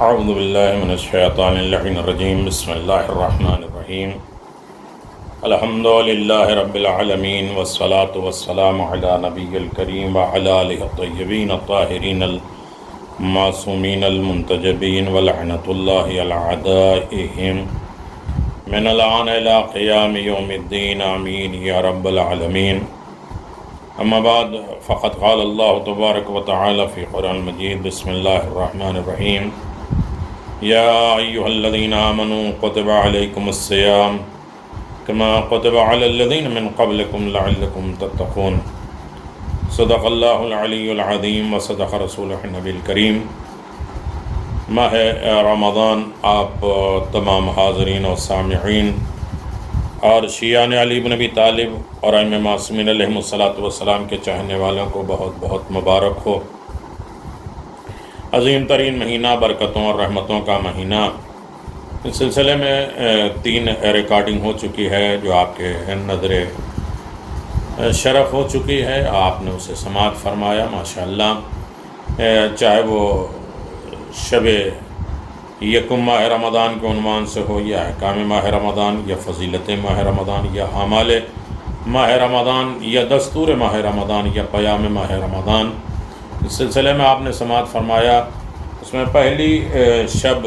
اعوذ باللہ من الشیطان اللعین الرجیم بسم اللہ الرحمن الرحیم الحمد للہ رب العالمین والصلاة والسلام علی نبی الکریم وعلی آلہ الطیبین الطاہرین المعصومین المنتجبین ولعنۃ اللہ علی اعدائہم من الآن الی قیام یوم الدین آمین یا رب العالمین. اما بعد فقد قال اللہ تبارک و تعالی فی قرآن مجید بسم اللہ الرحمن الرحیم یا ایہا الذین آمنوا کتب علیکم الصیام کما کتب علی الذین من قبلکم لعلکم تتقون. صدق اللہ العلی العظیم و صدق رسولہ النبی الکریم. ماہ رمضان آپ تمام حاضرین و سامعین اور شیعان علی بن ابی طالب اور ائمہ معصومین علیہم الصلاۃ والسلام کے چاہنے والوں کو بہت بہت مبارک ہو. عظیم ترین مہینہ، برکتوں اور رحمتوں کا مہینہ. اس سلسلے میں 3 ریکارڈنگ ہو چکی ہے جو آپ کے نظر شرف ہو چکی ہے. آپ نے اسے سماعت فرمایا ماشاءاللہ. چاہے وہ شب یکم ماہ رمضان کے عنوان سے ہو، یا احکام ماہ رمضان، یا فضیلت ماہ رمضان، یا اعمال ماہ رمضان، یا دستور ماہ رمضان، یا قیام ماہ رمضان. اس سلسلے میں آپ نے سماعت فرمایا. اس میں پہلی شب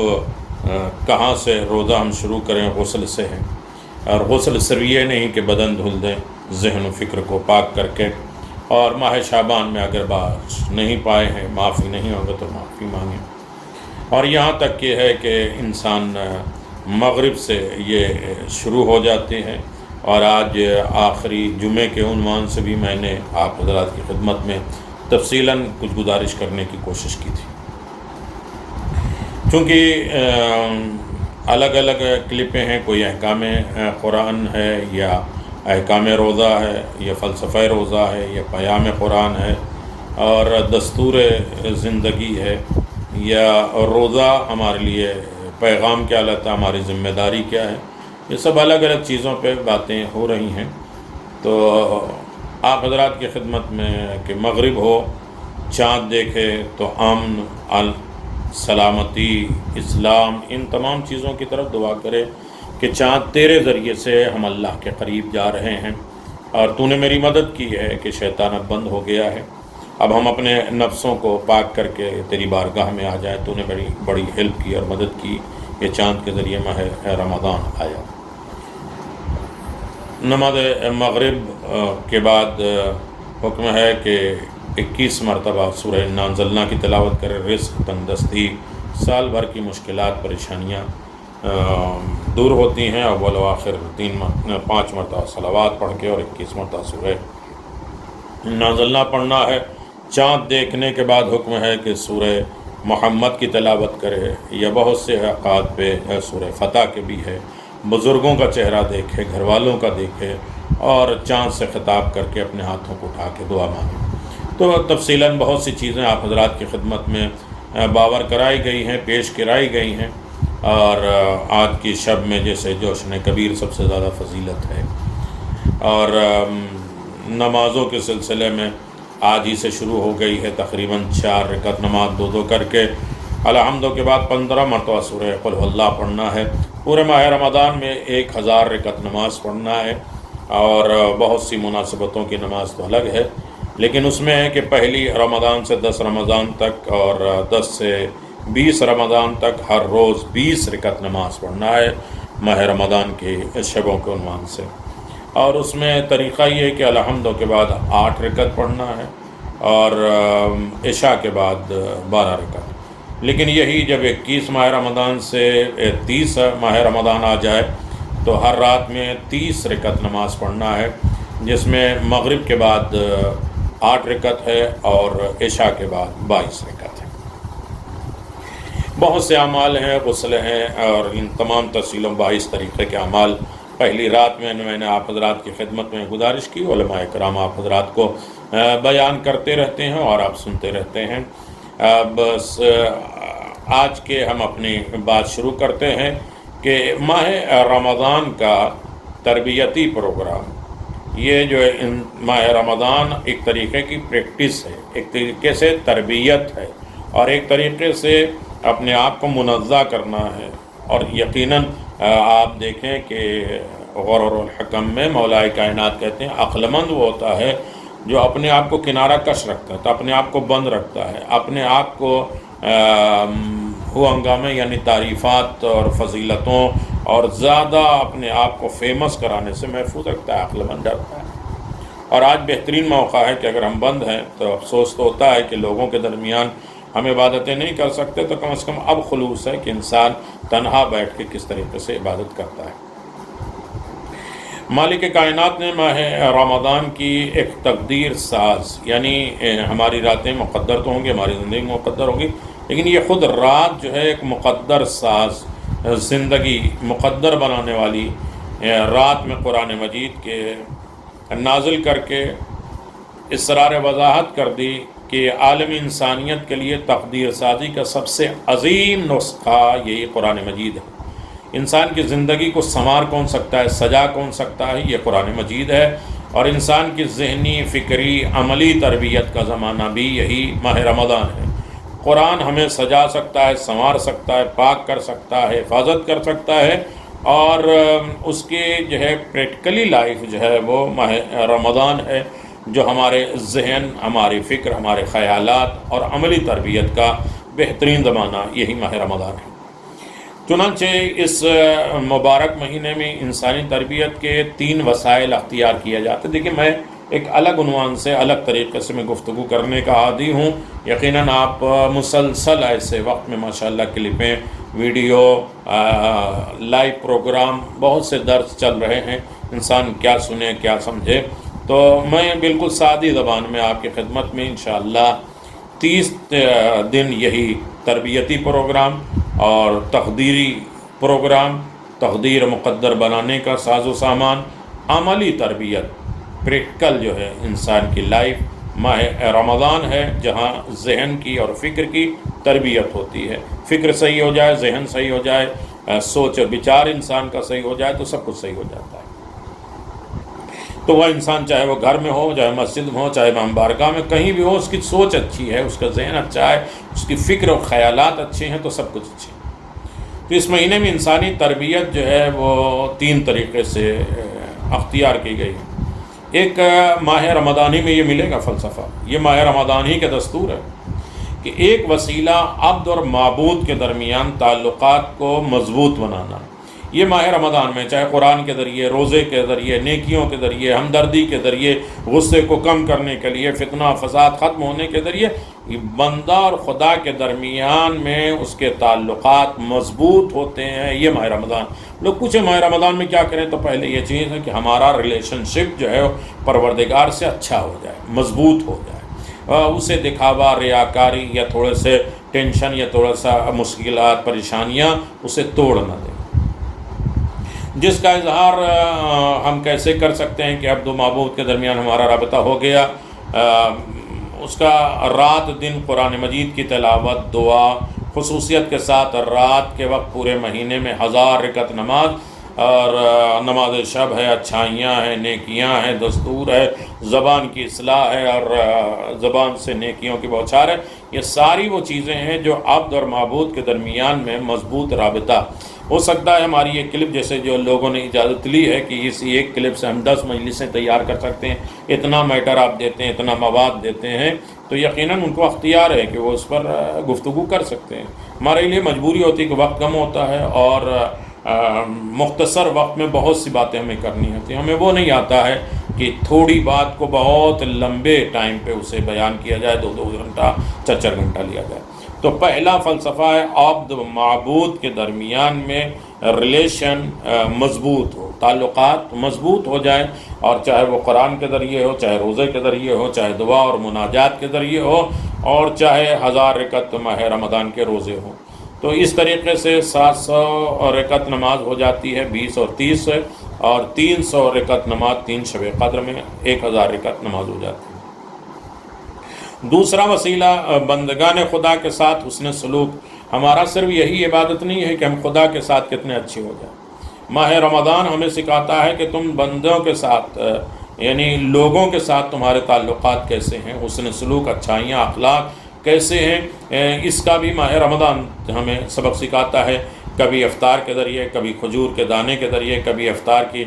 کہاں سے روزہ ہم شروع کریں؟ غسل سے ہے. اور غسل صرف یہ نہیں کہ بدن دھل دیں، ذہن و فکر کو پاک کر کے. اور ماہ شعبان میں اگر بخش نہیں پائے ہیں، معافی نہیں ہوگا تو معافی مانگیں. اور یہاں تک کہ ہے کہ انسان مغرب سے یہ شروع ہو جاتے ہیں. اور آج آخری جمعے کے عنوان سے بھی میں نے آپ حضرات کی خدمت میں تفصیلاً کچھ گزارش کرنے کی کوشش کی تھی. چونکہ الگ الگ کلپیں ہیں، کوئی احکام قرآن ہے، یا احکام روزہ ہے، یا فلسفہ روزہ ہے، یا قیام قرآن ہے، اور دستور زندگی ہے، یا روزہ ہمارے لیے پیغام کیا لاتا ہے، ہماری ذمہ داری کیا ہے. یہ سب الگ الگ چیزوں پہ باتیں ہو رہی ہیں. تو آپ حضرات کی خدمت میں کہ مغرب ہو، چاند دیکھے تو امن، سلامتی، اسلام، ان تمام چیزوں کی طرف دعا کرے کہ چاند تیرے ذریعے سے ہم اللہ کے قریب جا رہے ہیں، اور تو نے میری مدد کی ہے کہ شیطان اب بند ہو گیا ہے. اب ہم اپنے نفسوں کو پاک کر کے تیری بارگاہ میں آ جائیں. تو نے میری بڑی ہیلپ کی اور مدد کی. یہ چاند کے ذریعے ماہ رمضان آیا. نماز مغرب کے بعد حکم ہے کہ 21 مرتبہ سورہ انا انزلنا کی تلاوت کرے. رزق، تندرستی، سال بھر کی مشکلات، پریشانیاں دور ہوتی ہیں. اول و آخر 5 مرتبہ صلوات پڑھ کے اور 21 مرتبہ سورہ انا انزلنا پڑھنا ہے. چاند دیکھنے کے بعد حکم ہے کہ سورہ محمد کی تلاوت کرے، یا بہت سے اوقات پہ سورہ فتح کے بھی ہے. بزرگوں کا چہرہ دیکھے، گھر والوں کا دیکھے، اور چاند سے خطاب کر کے اپنے ہاتھوں کو اٹھا کے دعا مانگے. تو تفصیلاً بہت سی چیزیں آپ حضرات کی خدمت میں باور کرائی گئی ہیں، پیش کرائی گئی ہیں. اور آج کی شب میں جیسے جوشن کبیر سب سے زیادہ فضیلت ہے. اور نمازوں کے سلسلے میں آج ہی سے شروع ہو گئی ہے. تقریباً 4 رکعت نماز 2 کر کے الحمد کے بعد 15 مرتبہ سورہ قل هو اللہ پڑھنا ہے. پورے ماہ رمضان میں 1000 رکعت نماز پڑھنا ہے. اور بہت سی مناسبتوں کی نماز تو الگ ہے، لیکن اس میں ہے کہ پہلی رمضان سے 10 رمضان تک اور 10 سے 20 رمضان تک ہر روز 20 رکعت نماز پڑھنا ہے ماہ رمضان کی شبوں کے عنوان سے. اور اس میں طریقہ یہ ہے کہ الحمد کے بعد 8 رکعت پڑھنا ہے، اور عشاء کے بعد 12 رکعت. لیکن یہی جب 21 ماہ رمضان سے 30 ماہ رمضان آ جائے تو ہر رات میں 30 رکعت نماز پڑھنا ہے، جس میں مغرب کے بعد 8 رکعت ہے اور عشاء کے بعد 22 رکعت ہے. بہت سے اعمال ہیں، غسل ہیں، اور ان تمام تفصیل و 22 طریقے کے اعمال پہلی رات میں نے آپ حضرات کی خدمت میں گزارش کی. علماء کرام آپ حضرات کو بیان کرتے رہتے ہیں اور آپ سنتے رہتے ہیں. بس آج کے ہم اپنی بات شروع کرتے ہیں کہ ماہ رمضان کا تربیتی پروگرام. یہ جو ماہ رمضان ایک طریقے کی پریکٹس ہے، ایک طریقے سے تربیت ہے، اور ایک طریقے سے اپنے آپ کو منزہ کرنا ہے۔ اور یقیناً آپ دیکھیں کہ غرر الحکم میں مولا کائنات کہتے ہیں عقل مند وہ ہوتا ہے جو اپنے آپ کو کنارہ کش رکھتا ہے، تو اپنے آپ کو بند رکھتا ہے، اپنے آپ کو ہنگامے یعنی تعریفات اور فضیلتوں اور زیادہ اپنے آپ کو فیمس کرانے سے محفوظ رکھتا ہے، عقل مند رکھتا ہے۔ اور آج بہترین موقع ہے کہ اگر ہم بند ہیں تو افسوس تو ہوتا ہے کہ لوگوں کے درمیان ہم عبادتیں نہیں کر سکتے، تو کم از کم اب خلوص ہے کہ انسان تنہا بیٹھ کے کس طریقے سے عبادت کرتا ہے۔ مالک کائنات نے ماہ رمضان کی ایک تقدیر ساز، یعنی ہماری راتیں مقدر تو ہوں گی، ہماری زندگی مقدر ہوگی، لیکن یہ خود رات جو ہے ایک مقدر ساز، زندگی مقدر بنانے والی رات میں قرآن مجید کے نازل کر کے اسرار وضاحت کر دی کہ عالم انسانیت کے لیے تقدیر سازی کا سب سے عظیم نسخہ یہی قرآن مجید ہے۔ انسان کی زندگی کو سنوار کون سکتا ہے، سجا کون سکتا ہے، یہ قرآن مجید ہے۔ اور انسان کی ذہنی، فکری، عملی تربیت کا زمانہ بھی یہی ماہ رمضان ہے۔ قرآن ہمیں سجا سکتا ہے، سنوار سکتا ہے، پاک کر سکتا ہے، حفاظت کر سکتا ہے، اور اس کی جو ہے پریکٹیکلی لائف جو ہے وہ ماہ رمضان ہے، جو ہمارے ذہن، ہماری فکر، ہمارے خیالات اور عملی تربیت کا بہترین زمانہ یہی ماہ رمضان ہے۔ چنانچہ اس مبارک مہینے میں انسانی تربیت کے 3 وسائل اختیار کیا جاتے ہیں۔ دیکھیں میں ایک الگ عنوان سے، الگ طریقے سے میں گفتگو کرنے کا عادی ہوں، یقیناً آپ مسلسل ایسے وقت میں ماشاءاللہ کلپیں، ویڈیو، لائیو پروگرام، بہت سے درس چل رہے ہیں، انسان کیا سنے کیا سمجھے، تو میں بالکل سادی زبان میں آپ کی خدمت میں انشاءاللہ 30 دن یہی تربیتی پروگرام اور تقدیری پروگرام، تقدیر مقدر بنانے کا ساز و سامان، عملی تربیت، پریکٹیکل جو ہے انسان کی لائف، ماہ رمضان ہے جہاں ذہن کی اور فکر کی تربیت ہوتی ہے۔ فکر صحیح ہو جائے، ذہن صحیح ہو جائے، سوچ و بچار انسان کا صحیح ہو جائے تو سب کچھ صحیح ہو جاتا ہے۔ تو وہ انسان چاہے وہ گھر میں ہو، چاہے مسجد میں ہو، چاہے امام بارگاہ میں، کہیں بھی ہو، اس کی سوچ اچھی ہے، اس کا ذہن اچھا ہے، اس کی فکر اور خیالات اچھے ہیں تو سب کچھ اچھے ہیں۔ تو اس مہینے میں انسانی تربیت جو ہے وہ 3 طریقے سے اختیار کی گئی ہے۔ ایک ماہ رمضانی میں یہ ملے گا فلسفہ، یہ ماہ رمضانی کا دستور ہے کہ ایک وسیلہ عبد اور معبود کے درمیان تعلقات کو مضبوط بنانا۔ یہ ماہ رمضان میں چاہے قرآن کے ذریعے، روزے کے ذریعے، نیکیوں کے ذریعے، ہمدردی کے ذریعے، غصے کو کم کرنے کے لیے، فتنہ فساد ختم ہونے کے ذریعے، بندہ اور خدا کے درمیان میں اس کے تعلقات مضبوط ہوتے ہیں۔ یہ ماہ رمضان، لوگ پوچھیں ماہ رمضان میں کیا کریں، تو پہلے یہ چیز ہے کہ ہمارا ریلیشن شپ جو ہے پروردگار سے اچھا ہو جائے، مضبوط ہو جائے، اسے دکھاوا، ریاکاری یا تھوڑے سے ٹینشن یا تھوڑا سا مشکلات، پریشانیاں اسے توڑ نہ دیں۔ جس کا اظہار ہم کیسے کر سکتے ہیں کہ عبد و معبود کے درمیان ہمارا رابطہ ہو گیا، اس کا رات دن قرآن مجید کی تلاوت، دعا، خصوصیت کے ساتھ رات کے وقت پورے مہینے میں 1000 رکعت نماز، اور نماز شب ہے، اچھائیاں ہیں، نیکیاں ہیں، دستور ہے، زبان کی اصلاح ہے اور زبان سے نیکیوں کی بوچھار ہے۔ یہ ساری وہ چیزیں ہیں جو عبد اور معبود کے درمیان میں مضبوط رابطہ ہو سکتا ہے۔ ہماری یہ کلپ جیسے جو لوگوں نے اجازت لی ہے کہ اس ایک کلپ سے ہم 10 مجلسیں تیار کر سکتے ہیں، اتنا میٹر آپ دیتے ہیں، اتنا مواد دیتے ہیں، تو یقیناً ان کو اختیار ہے کہ وہ اس پر گفتگو کر سکتے ہیں۔ ہمارے لیے مجبوری ہوتی ہے کہ وقت کم ہوتا ہے اور مختصر وقت میں بہت سی باتیں ہمیں کرنی ہوتی ہیں۔ ہمیں وہ نہیں آتا ہے کہ تھوڑی بات کو بہت لمبے ٹائم پہ اسے بیان کیا جائے، 2 گھنٹہ 4 گھنٹہ لیا جائے۔ تو پہلا فلسفہ ہے عبد و معبود کے درمیان میں ریلیشن مضبوط ہو، تعلقات مضبوط ہو جائیں، اور چاہے وہ قرآن کے ذریعے ہو، چاہے روزے کے ذریعے ہو، چاہے دعا اور مناجات کے ذریعے ہو، اور چاہے 1000 رکعت ماہ رمضان کے روزے ہوں۔ تو اس طریقے سے 700 رکعت نماز ہو جاتی ہے، 20 اور 30 سے، اور 300 رکعت نماز 3 شب قدر میں 1000 رکعت نماز ہو جاتی ہے۔ دوسرا وسیلہ بندگان خدا کے ساتھ حسن سلوک۔ ہمارا صرف یہی عبادت نہیں ہے کہ ہم خدا کے ساتھ کتنے اچھے ہو جائیں، ماہ رمضان ہمیں سکھاتا ہے کہ تم بندوں کے ساتھ یعنی لوگوں کے ساتھ تمہارے تعلقات کیسے ہیں، حسن سلوک، اچھائیاں، اخلاق کیسے ہیں، اس کا بھی ماہ رمضان ہمیں سبق سکھاتا ہے۔ کبھی افطار کے ذریعے، کبھی کھجور کے دانے کے ذریعے، کبھی افطار کی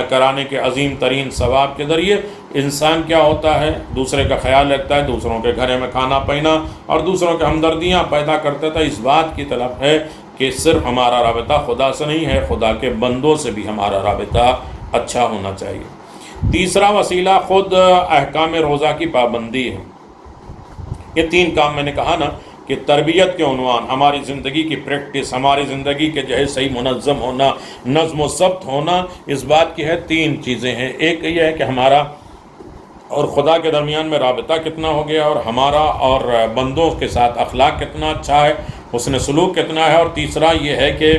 کرانے کے عظیم ترین ثواب کے ذریعے انسان کیا ہوتا ہے، دوسرے کا خیال رکھتا ہے، دوسروں کے گھر میں کھانا پینا اور دوسروں کے ہمدردیاں پیدا کرتا تھا۔ اس بات کی طلب ہے کہ صرف ہمارا رابطہ خدا سے نہیں ہے، خدا کے بندوں سے بھی ہمارا رابطہ اچھا ہونا چاہیے۔ تیسرا وسیلہ خود احکام روزہ کی پابندی ہے۔ یہ 3 کام میں نے کہا نا کہ تربیت کے عنوان، ہماری زندگی کی پریکٹس، ہماری زندگی کے جو ہے صحیح منظم ہونا، نظم و ضبط ہونا، اس بات کی ہے 3 چیزیں ہیں۔ ایک یہ ہے کہ ہمارا اور خدا کے درمیان میں رابطہ کتنا ہو گیا، اور ہمارا اور بندوں کے ساتھ اخلاق کتنا اچھا ہے، حسن سلوک کتنا ہے، اور تیسرا یہ ہے کہ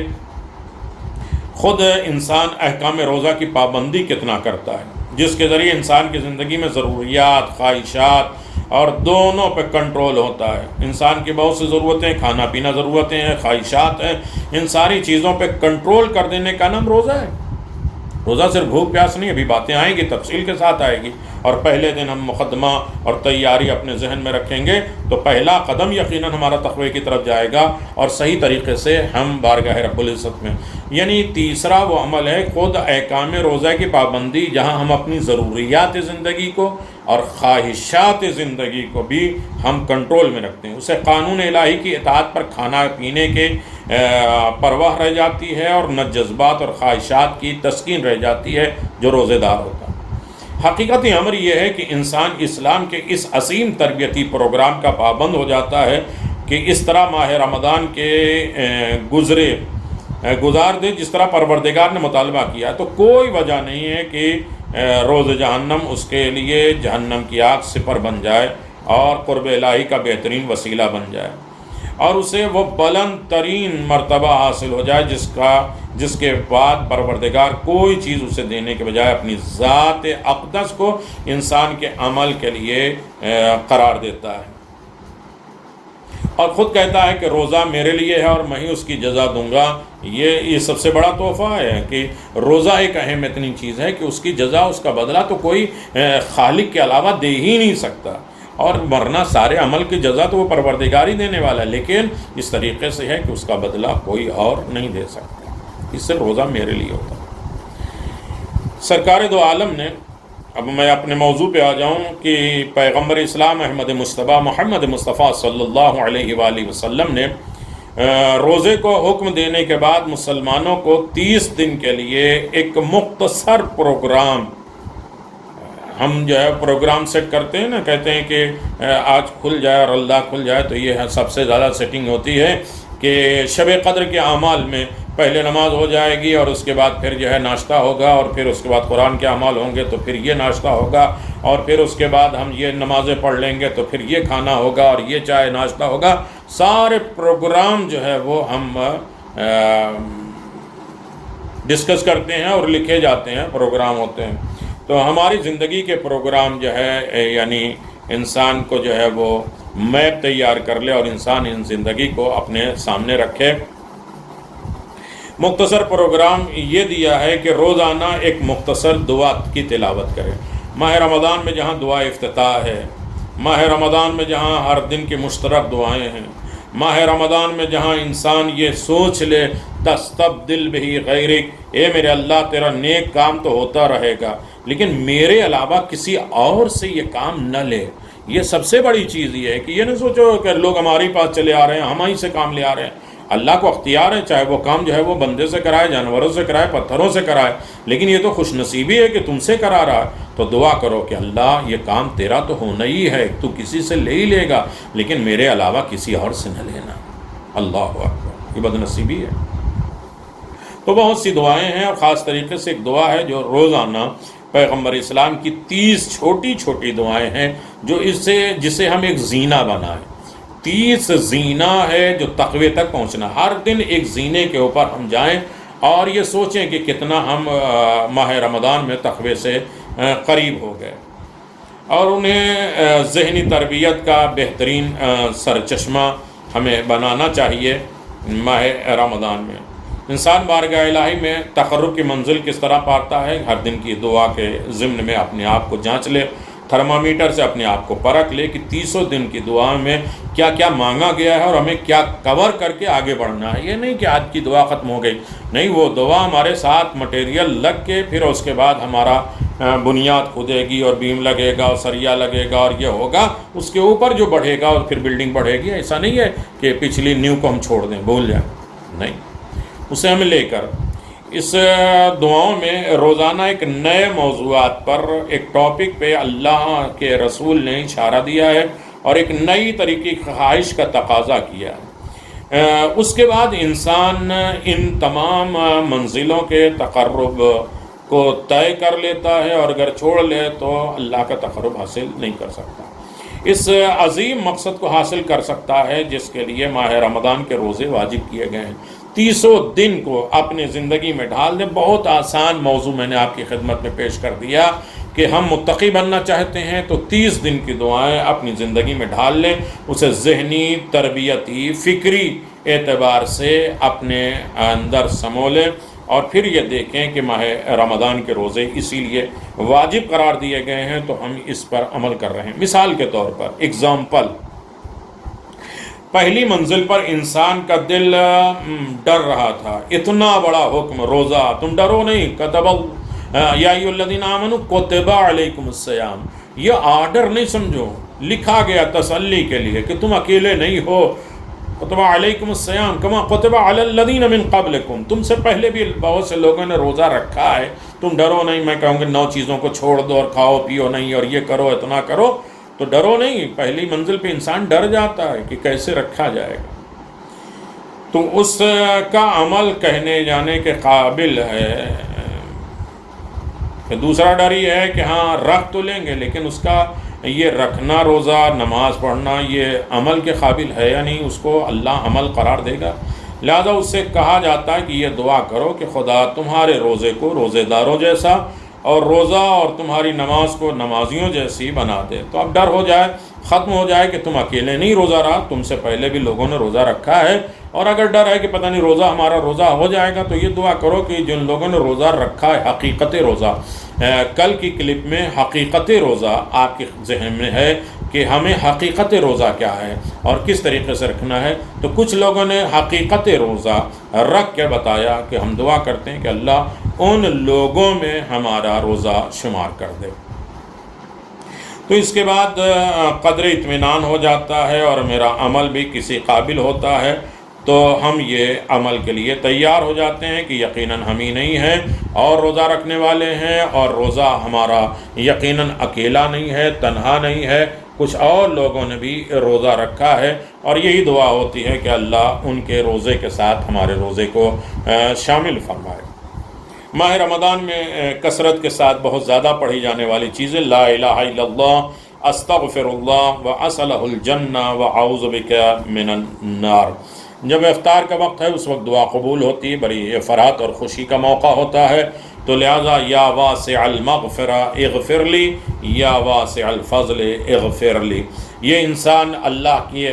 خود انسان احکام روزہ کی پابندی کتنا کرتا ہے، جس کے ذریعے انسان کی زندگی میں ضروریات، خواہشات اور دونوں پہ کنٹرول ہوتا ہے۔ انسان کی بہت سی ضرورتیں، کھانا پینا ضرورتیں ہیں، خواہشات ہیں، ان ساری چیزوں پہ کنٹرول کر دینے کا نام روزہ ہے۔ روزہ صرف بھوک پیاس نہیں، ابھی باتیں آئیں گی، تفصیل کے ساتھ آئے گی، اور پہلے دن ہم مقدمہ اور تیاری اپنے ذہن میں رکھیں گے تو پہلا قدم یقیناً ہمارا تقوی کی طرف جائے گا، اور صحیح طریقے سے ہم بارگاہ رب العزت میں، یعنی تیسرا وہ عمل ہے خود احکام روزہ کی پابندی، جہاں ہم اپنی ضروریات زندگی کو اور خواہشات زندگی کو بھی ہم کنٹرول میں رکھتے ہیں۔ اسے قانون الہی کی اطاعت پر کھانا پینے کے پرواہ رہ جاتی ہے، اور نہ جذبات اور خواہشات کی تسکین رہ جاتی ہے جو روزے دار ہوتا ہے۔ حقیقت امر یہ ہے کہ انسان اسلام کے اس عظیم تربیتی پروگرام کا پابند ہو جاتا ہے کہ اس طرح ماہ رمضان کے گزار دے جس طرح پروردگار نے مطالبہ کیا، تو کوئی وجہ نہیں ہے کہ روز جہنم اس کے لیے جہنم کی آگ سپر بن جائے اور قرب الہی کا بہترین وسیلہ بن جائے، اور اسے وہ بلند ترین مرتبہ حاصل ہو جائے جس کے بعد پروردگار کوئی چیز اسے دینے کے بجائے اپنی ذات اقدس کو انسان کے عمل کے لیے قرار دیتا ہے، اور خود کہتا ہے کہ روزہ میرے لیے ہے اور میں ہی اس کی جزا دوں گا۔ یہ سب سے بڑا تحفہ ہے کہ روزہ ایک اہم اتنی چیز ہے کہ اس کی جزا، اس کا بدلہ تو کوئی خالق کے علاوہ دے ہی نہیں سکتا، اور ورنہ سارے عمل کی جزا تو وہ پروردگار ہی دینے والا ہے، لیکن اس طریقے سے ہے کہ اس کا بدلہ کوئی اور نہیں دے سکتا۔ اس سے روزہ میرے لیے ہوتا ہے۔ سرکار دو عالم نے، اب میں اپنے موضوع پہ آ جاؤں کہ پیغمبر اسلام احمد مصطفیٰ محمد مصطفیٰ صلی اللہ علیہ وآلہ وسلم نے روزے کو حکم دینے کے بعد مسلمانوں کو 30 دن کے لیے ایک مختصر پروگرام، ہم جو ہے پروگرام سیٹ کرتے ہیں نا، کہتے ہیں کہ آج کھل جائے اور اللہ کھل جائے، تو یہ سب سے زیادہ سیٹنگ ہوتی ہے کہ شب قدر کے اعمال میں پہلے نماز ہو جائے گی، اور اس کے بعد پھر جو ہے ناشتہ ہوگا، اور پھر اس کے بعد قرآن کے اعمال ہوں گے تو پھر یہ ناشتہ ہوگا، اور پھر اس کے بعد ہم یہ نمازیں پڑھ لیں گے تو پھر یہ کھانا ہوگا، اور یہ چائے ناشتہ ہوگا۔ سارے پروگرام جو ہے وہ ہم ڈسکس کرتے ہیں اور لکھے جاتے ہیں، پروگرام ہوتے ہیں۔ تو ہماری زندگی کے پروگرام جو ہے، یعنی انسان کو جو ہے وہ میپ تیار کر لے اور انسان ان زندگی کو اپنے سامنے رکھے۔ مختصر پروگرام یہ دیا ہے کہ روزانہ ایک مختصر دعا کی تلاوت کرے۔ ماہ رمضان میں جہاں دعا افتتاح ہے، ماہ رمضان میں جہاں ہر دن کی مشترک دعائیں ہیں، ماہ رمضان میں جہاں انسان یہ سوچ لے تستبدل بہی غیرک، اے میرے اللہ تیرا نیک کام تو ہوتا رہے گا لیکن میرے علاوہ کسی اور سے یہ کام نہ لے۔ یہ سب سے بڑی چیز یہ ہے کہ یہ نہ سوچو کہ لوگ ہمارے پاس چلے آ رہے ہیں، ہم ہی سے کام لے آ رہے ہیں۔ اللہ کو اختیار ہے، چاہے وہ کام جو ہے وہ بندے سے کرائے، جانوروں سے کرائے، پتھروں سے کرائے، لیکن یہ تو خوش نصیبی ہے کہ تم سے کرا رہا ہے۔ تو دعا کرو کہ اللہ یہ کام تیرا تو ہونا ہی ہے، تو کسی سے لے ہی لے گا لیکن میرے علاوہ کسی اور سے نہ لینا۔ اللہ اکبر، یہ بد نصیبی ہے۔ تو بہت سی دعائیں ہیں، اور خاص طریقے سے ایک دعا ہے جو روزانہ پیغمبر اسلام کی 30 چھوٹی چھوٹی دعائیں ہیں جو جسے ہم ایک زینہ بنائیں۔ 30 زینہ ہے جو تقوی تک پہنچنا، ہر دن ایک زینے کے اوپر ہم جائیں اور یہ سوچیں کہ کتنا ہم ماہ رمضان میں تقوی سے قریب ہو گئے، اور انہیں ذہنی تربیت کا بہترین سرچشمہ ہمیں بنانا چاہیے۔ ماہ رمضان میں انسان بارگاہ الہی میں تقرب کی منزل کس طرح پاتا ہے، ہر دن کی دعا کے ضمن میں اپنے آپ کو جانچ لے تھرمامیٹر سے اپنے آپ کو پرکھ لے کہ 30 دن کی دعا میں کیا کیا مانگا گیا ہے اور ہمیں کیا کور کر کے آگے بڑھنا ہے۔ یہ نہیں کہ آج کی دعا ختم ہو گئی، نہیں، وہ دعا ہمارے ساتھ مٹیریل لگ کے پھر اس کے بعد ہمارا بنیاد کھدے گی اور بیم لگے گا اور سریا لگے گا اور یہ ہوگا، اس کے اوپر جو بڑھے گا اور پھر بلڈنگ بڑھے گی۔ ایسا نہیں ہے کہ پچھلی نیو کو ہم چھوڑ دیں، بھول جائیں، نہیں، اسے ہم لے کر اس دعاؤں میں روزانہ ایک نئے موضوعات پر، ایک ٹاپک پہ اللہ کے رسول نے اشارہ دیا ہے اور ایک نئی طریقے کی خواہش کا تقاضا کیا ہے۔ اس کے بعد انسان ان تمام منزلوں کے تقرب کو طے کر لیتا ہے، اور اگر چھوڑ لے تو اللہ کا تقرب حاصل نہیں کر سکتا۔ اس عظیم مقصد کو حاصل کر سکتا ہے جس کے لیے ماہ رمضان کے روزے واجب کیے گئے ہیں۔ 30 دن کو اپنے زندگی میں ڈھال دیں۔ بہت آسان موضوع میں نے آپ کی خدمت میں پیش کر دیا کہ ہم متقی بننا چاہتے ہیں تو 30 دن کی دعائیں اپنی زندگی میں ڈھال لیں، اسے ذہنی، تربیتی، فکری اعتبار سے اپنے اندر سمو لیں، اور پھر یہ دیکھیں کہ ماہ رمضان کے روزے اسی لیے واجب قرار دیے گئے ہیں تو ہم اس پر عمل کر رہے ہیں۔ مثال کے طور پر، اگزامپل، پہلی منزل پر انسان کا دل ڈر رہا تھا، اتنا بڑا حکم روزہ، تم ڈرو نہیں، کتب یا ایھا الذین آمنوا کتب علیکم الصیام، یہ آرڈر نہیں سمجھو، لکھا گیا تسلی کے لیے کہ تم اکیلے نہیں ہو، کتب علیکم الصیام کما کتب علی الذین من قبلکم، تم سے پہلے بھی بہت سے لوگوں نے روزہ رکھا ہے، تم ڈرو نہیں۔ میں کہوں گا 9 چیزوں کو چھوڑ دو اور کھاؤ پیو نہیں اور یہ کرو اتنا کرو، تو ڈرو نہیں۔ پہلی منزل پہ انسان ڈر جاتا ہے کہ کیسے رکھا جائے گا، تو اس کا عمل کہنے جانے کے قابل ہے۔ دوسرا ڈر یہ ہے کہ ہاں رکھ تو لیں گے، لیکن اس کا یہ رکھنا، روزہ، نماز پڑھنا، یہ عمل کے قابل ہے یا نہیں، اس کو اللہ عمل قرار دے گا۔ لہذا اس سے کہا جاتا ہے کہ یہ دعا کرو کہ خدا تمہارے روزے کو روزے داروں جیسا اور روزہ اور تمہاری نماز کو نمازیوں جیسی بنا دے۔ تو اب ڈر ہو جائے، ختم ہو جائے کہ تم اکیلے نہیں روزہ رہا، تم سے پہلے بھی لوگوں نے روزہ رکھا ہے، اور اگر ڈر ہے کہ پتہ نہیں روزہ ہمارا روزہ ہو جائے گا، تو یہ دعا کرو کہ جن لوگوں نے روزہ رکھا ہے، حقیقت روزہ، کل کی کلپ میں حقیقت روزہ آپ کے ذہن میں ہے کہ ہمیں حقیقت روزہ کیا ہے اور کس طریقے سے رکھنا ہے، تو کچھ لوگوں نے حقیقت روزہ رکھ کے بتایا کہ ہم دعا کرتے ہیں کہ اللہ ان لوگوں میں ہمارا روزہ شمار کر دے۔ تو اس کے بعد قدر اطمینان ہو جاتا ہے اور میرا عمل بھی کسی قابل ہوتا ہے، تو ہم یہ عمل کے لیے تیار ہو جاتے ہیں کہ یقیناً ہم ہی نہیں ہیں اور روزہ رکھنے والے ہیں، اور روزہ ہمارا یقیناً اکیلا نہیں ہے، تنہا نہیں ہے، کچھ اور لوگوں نے بھی روزہ رکھا ہے، اور یہی دعا ہوتی ہے کہ اللہ ان کے روزے کے ساتھ ہمارے روزے کو شامل فرمائے۔ ماہ رمضان میں کثرت کے ساتھ بہت زیادہ پڑھی جانے والی چیزیں لا الہ الا اللہ، استغفر اللہ واسألہ الجنہ واعوذ بک من النار۔ جب افطار کا وقت ہے اس وقت دعا قبول ہوتی ہے، بڑی فرحت اور خوشی کا موقع ہوتا ہے، تو لہذا یا واسع المغفرہ اغفر لی، یا واسع الفضل اغفر لی، یہ انسان اللہ کی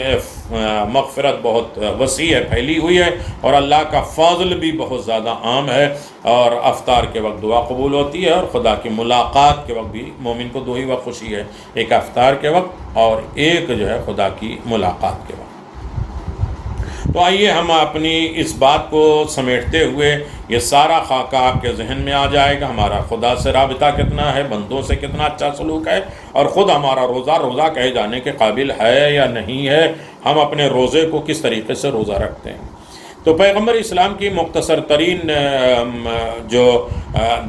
مغفرت بہت وسیع ہے، پھیلی ہوئی ہے، اور اللہ کا فضل بھی بہت زیادہ عام ہے، اور افطار کے وقت دعا قبول ہوتی ہے، اور خدا کی ملاقات کے وقت بھی مومن کو 2 ہی وقت خوشی ہے، ایک افطار کے وقت اور ایک جو ہے خدا کی ملاقات کے وقت۔ تو آئیے ہم اپنی اس بات کو سمیٹتے ہوئے، یہ سارا خاکہ آپ کے ذہن میں آ جائے گا، ہمارا خدا سے رابطہ کتنا ہے، بندوں سے کتنا اچھا سلوک ہے، اور خود ہمارا روزہ کہے جانے کے قابل ہے یا نہیں ہے، ہم اپنے روزے کو کس طریقے سے روزہ رکھتے ہیں۔ تو پیغمبر اسلام کی مختصر ترین جو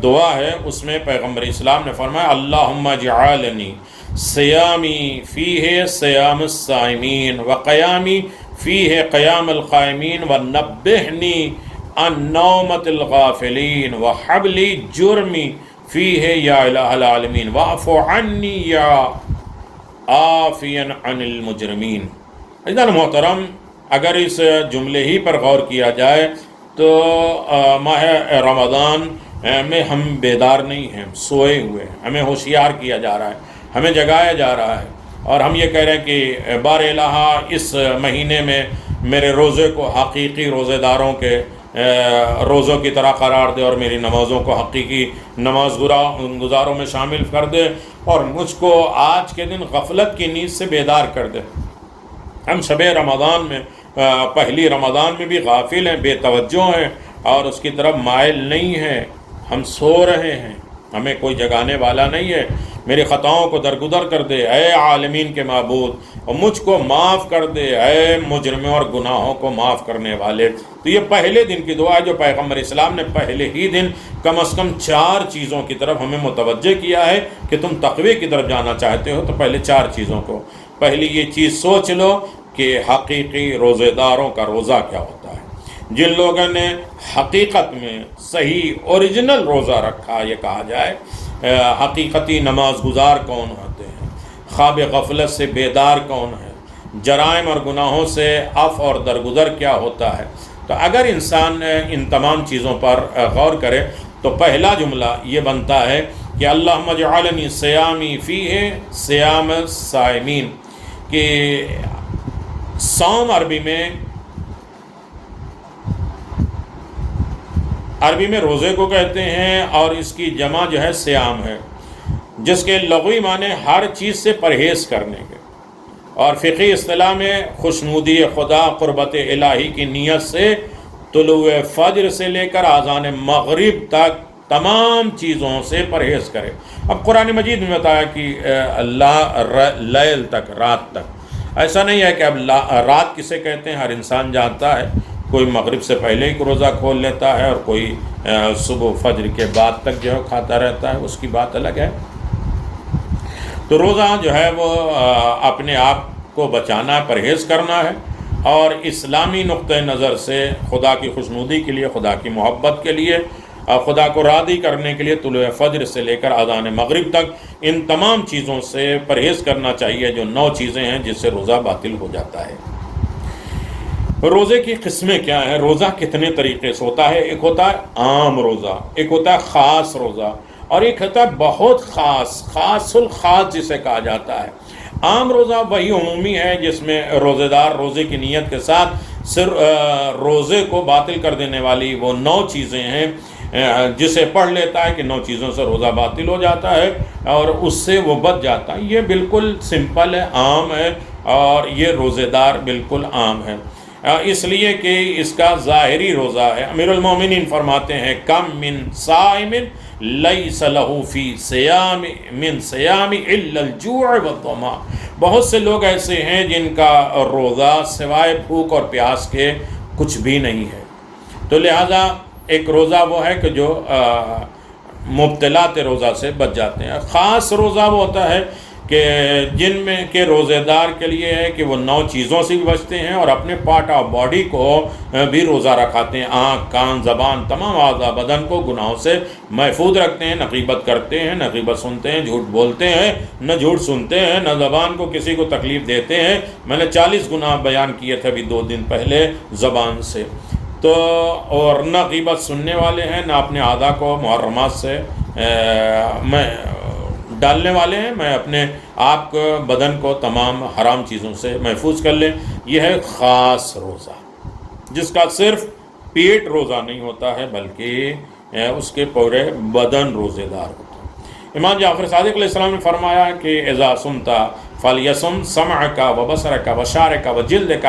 دعا ہے اس میں پیغمبر اسلام نے فرمایا اللہم اجعلنی صیامی فیہ صیام الصائمین وقیامی فیہ قیام القائمین ونبہنی عن نومۃ الغافلین وحبلی جرمی فیہ یا الہ العالمین واعف عنی یا عافیا عن المجرمین۔ عزیزان محترم، اگر اس جملے ہی پر غور کیا جائے تو ماہ رمضان میں ہم بیدار نہیں ہیں، سوئے ہوئے ہیں، ہمیں ہوشیار کیا جا رہا ہے، ہمیں جگایا جا رہا ہے، اور ہم یہ کہہ رہے ہیں کہ بار الہ اس مہینے میں میرے روزے کو حقیقی روزے داروں کے روزوں کی طرح قرار دے اور میری نمازوں کو حقیقی نماز گزاروں میں شامل کر دے، اور مجھ کو آج کے دن غفلت کی نیند سے بیدار کر دے۔ ہم شب رمضان میں، پہلی رمضان میں بھی غافل ہیں، بے توجہ ہیں اور اس کی طرف مائل نہیں ہیں، ہم سو رہے ہیں، ہمیں کوئی جگانے والا نہیں ہے۔ میری خطاؤں کو درگزر کر دے اے عالمین کے معبود، اور مجھ کو معاف کر دے اے مجرموں اور گناہوں کو معاف کرنے والے۔ تو یہ پہلے دن کی دعا ہے جو پیغمبر اسلام نے پہلے ہی دن کم از کم 4 چیزوں کی طرف ہمیں متوجہ کیا ہے کہ تم تقوی کی طرف جانا چاہتے ہو تو پہلے 4 چیزوں کو، پہلی یہ چیز سوچ لو کہ حقیقی روزے داروں کا روزہ کیا ہوتا ہے۔ جن لوگوں نے حقیقت میں صحیح اوریجنل روزہ رکھا، یہ کہا جائے حقیقتی نماز گزار کون ہوتے ہیں، خواب غفلت سے بیدار کون ہے، جرائم اور گناہوں سے عفو اور درگزر کیا ہوتا ہے۔ تو اگر انسان ان تمام چیزوں پر غور کرے تو پہلا جملہ یہ بنتا ہے کہ اللہم اجعلنی صیامی فیہ صیام الصائمین، کہ صوم عربی میں روزے کو کہتے ہیں، اور اس کی جمع جو ہے صیام ہے، جس کے لغوی معنی ہر چیز سے پرہیز کرنے کے، اور فقہی اصطلاح میں خوشنودی خدا، قربت الہی کی نیت سے طلوع فجر سے لے کر اذان مغرب تک تمام چیزوں سے پرہیز کرے۔ اب قرآن مجید میں بتایا کہ لیل تک، رات تک، ایسا نہیں ہے کہ اب رات کسے کہتے ہیں ہر انسان جانتا ہے، کوئی مغرب سے پہلے ہی روزہ کھول لیتا ہے اور کوئی صبح فجر کے بعد تک جو ہے کھاتا رہتا ہے، اس کی بات الگ ہے۔ تو روزہ جو ہے وہ اپنے آپ کو بچانا ہے، پرہیز کرنا ہے، اور اسلامی نقطہ نظر سے خدا کی خوشنودی کے لیے، خدا کی محبت کے لیے، خدا کو راضی کرنے کے لیے طلوع فجر سے لے کر اذان مغرب تک ان تمام چیزوں سے پرہیز کرنا چاہیے، جو 9 چیزیں ہیں جس سے روزہ باطل ہو جاتا ہے۔ روزے کی قسمیں کیا ہیں؟ روزہ کتنے طریقے سے ہوتا ہے؟ ایک ہوتا ہے عام روزہ، ایک ہوتا ہے خاص روزہ، اور ایک ہوتا ہے بہت خاص الخاص جسے کہا جاتا ہے۔ عام روزہ وہی عمومی ہے جس میں روزے دار روزے کی نیت کے ساتھ صرف روزے کو باطل کر دینے والی وہ 9 چیزیں ہیں، جسے پڑھ لیتا ہے کہ 9 چیزوں سے روزہ باطل ہو جاتا ہے اور اس سے وہ بچ جاتا ہے۔ یہ بالکل سمپل ہے، عام ہے، اور یہ روزے دار بالکل عام ہے، اس لیے کہ اس کا ظاہری روزہ ہے۔ امیر المومنین فرماتے ہیں کم من صائم لیس لہ فی صیام من صیام الا الجوع والظما، بہت سے لوگ ایسے ہیں جن کا روزہ سوائے بھوک اور پیاس کے کچھ بھی نہیں ہے۔ تو لہذا ایک روزہ وہ ہے کہ جو مبتلات روزہ سے بچ جاتے ہیں۔ خاص روزہ وہ ہوتا ہے کہ جن میں کہ روزے دار کے لیے ہے کہ وہ 9 چیزوں سے بھی بچتے ہیں اور اپنے پارٹ آف باڈی کو بھی روزہ رکھاتے ہیں، آنکھ، کان، زبان، تمام اعضاء بدن کو گناہوں سے محفوظ رکھتے ہیں، نہ غیبت کرتے ہیں، نہ غیبت سنتے ہیں، جھوٹ بولتے ہیں، نہ جھوٹ سنتے ہیں، نہ زبان کو کسی کو تکلیف دیتے ہیں۔ میں نے 40 گناہ بیان کیے تھے ابھی 2 دن پہلے زبان سے، تو اور نہ غیبت سننے والے ہیں، نہ اپنے اعضاء کو محرمات سے میں ڈالنے والے ہیں، میں اپنے آپ کو بدن کو تمام حرام چیزوں سے محفوظ کر لیں۔ یہ ہے خاص روزہ، جس کا صرف پیٹ روزہ نہیں ہوتا ہے بلکہ اس کے پورے بدن روزے دار ہوتا ہے۔ امام جعفر صادق علیہ السلام نے فرمایا کہ اذا سمتا فلیسم سمعک وبصرک وشعرک وجلدک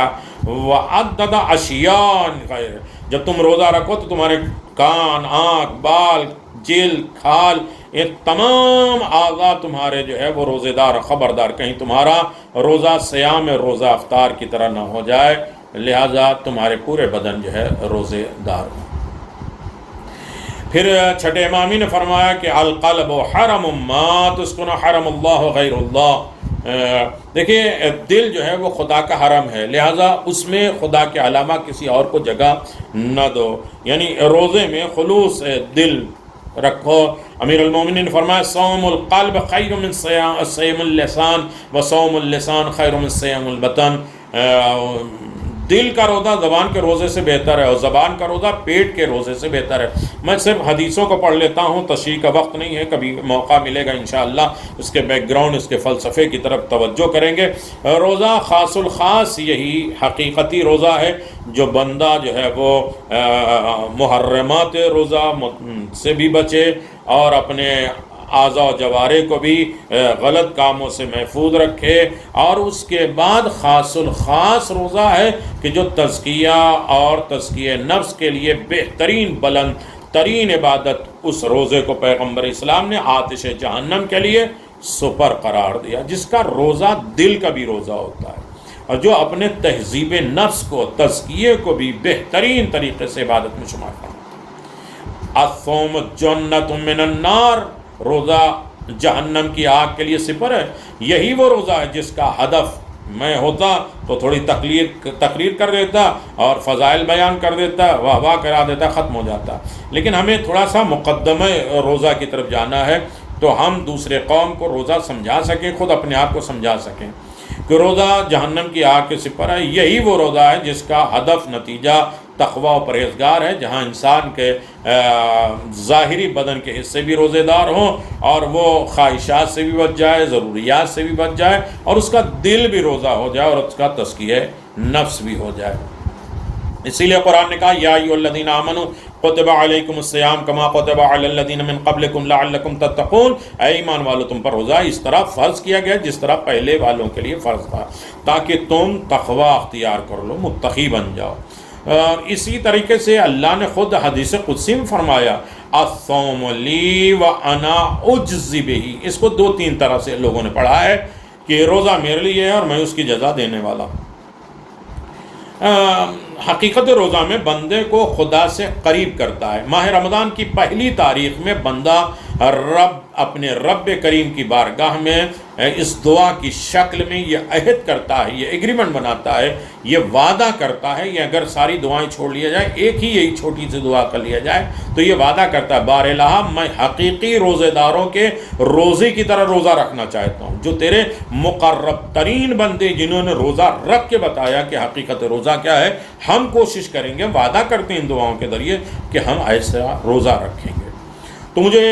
وعدد اشیاء غیر، جب تم روزہ رکھو تو تمہارے کان، آنکھ، بال، جلد، کھال، یہ تمام اعضاء تمہارے جو ہے وہ روزے دار، خبردار کہیں تمہارا روزہ سیام روزہ افطار کی طرح نہ ہو جائے، لہذا تمہارے پورے بدن جو ہے روزے دار ہو۔ پھر چھٹے امامی نے فرمایا کہ القلب حرم ما تسکن حرم اللہ غیر اللہ، دیکھیے دل جو ہے وہ خدا کا حرم ہے، لہذا اس میں خدا کے علاوہ کسی اور کو جگہ نہ دو، یعنی روزے میں خلوص دل رکھو۔ امیر المومنین نے فرمایا صوم القلب خیر من صوم اللسان و صوم اللسان خیر من صوم البطن، دل کا روزہ زبان کے روزے سے بہتر ہے، اور زبان کا روزہ پیٹ کے روزے سے بہتر ہے۔ میں صرف حدیثوں کو پڑھ لیتا ہوں، تشریح کا وقت نہیں ہے، کبھی موقع ملے گا انشاءاللہ اس کے بیک گراؤنڈ، اس کے فلسفے کی طرف توجہ کریں گے۔ روزہ خاص الخاص یہی حقیقتی روزہ ہے جو بندہ جو ہے وہ محرمات روزہ سے بھی بچے اور اپنے اعضاء و جوارے کو بھی غلط کاموں سے محفوظ رکھے، اور اس کے بعد خاص الخاص روزہ ہے کہ جو تزکیہ اور تزکیہ نفس کے لیے بہترین بلند ترین عبادت، اس روزے کو پیغمبر اسلام نے آتش جہنم کے لیے سپر قرار دیا، جس کا روزہ دل کا بھی روزہ ہوتا ہے، اور جو اپنے تہذیب نفس کو تزکیے کو بھی بہترین طریقے سے عبادت میں شمار کرتا ہے۔ الصوم جنۃ من النار، روزہ جہنم کی آگ کے لیے سپر ہے۔ یہی وہ روزہ ہے جس کا ہدف میں ہوتا تو تھوڑی تقریر کر دیتا اور فضائل بیان کر دیتا، واہ واہ کرا دیتا، ختم ہو جاتا، لیکن ہمیں تھوڑا سا مقدمہ روزہ کی طرف جانا ہے تو ہم دوسرے قوم کو روزہ سمجھا سکیں، خود اپنے آپ کو سمجھا سکیں کہ روزہ جہنم کی آگ کے سپر ہے۔ یہی وہ روزہ ہے جس کا ہدف نتیجہ تقوی و پرہیزگار ہے، جہاں انسان کے ظاہری بدن کے حصے بھی روزے دار ہوں اور وہ خواہشات سے بھی بچ جائے، ضروریات سے بھی بچ جائے، اور اس کا دل بھی روزہ ہو جائے اور اس کا تزکیہ نفس بھی ہو جائے۔ اسی لیے قرآن نے کہا یا ایھا الذین آمنوا کتب علیکم الصیام کما کتب علی الذین من قبلکم لعلکم تتقون، اے ایمان والو تم پر روزہ اس طرح فرض کیا گیا جس طرح پہلے والوں کے لیے فرض تھا، تاکہ تم تقوی اختیار کر لو، متقی بن جاؤ۔ اور اسی طریقے سے اللہ نے خود حدیث قدسی میں فرمایا الصوم لی وانا اجزی بہ، اس کو دو تین طرح سے لوگوں نے پڑھا ہے کہ روزہ میرے لیے ہے اور میں اس کی جزا دینے والا ہوں۔ حقیقت روزہ میں بندے کو خدا سے قریب کرتا ہے۔ ماہ رمضان کی پہلی تاریخ میں بندہ اپنے رب کریم کی بارگاہ میں اس دعا کی شکل میں یہ عہد کرتا ہے، یہ ایگریمنٹ بناتا ہے، یہ وعدہ کرتا ہے، یہ اگر ساری دعائیں چھوڑ لیا جائے، ایک ہی یہی چھوٹی سی دعا کر لیا جائے تو یہ وعدہ کرتا ہے بار الہ میں حقیقی روزے داروں کے روزے کی طرح روزہ رکھنا چاہتا ہوں، جو تیرے مقرب ترین بندے جنہوں نے روزہ رکھ کے بتایا کہ حقیقت روزہ کیا ہے، ہم کوشش کریں گے، وعدہ کرتے ہیں ان دعاؤں کے ذریعے کہ ہم ایسا روزہ رکھیں گے۔ تو مجھے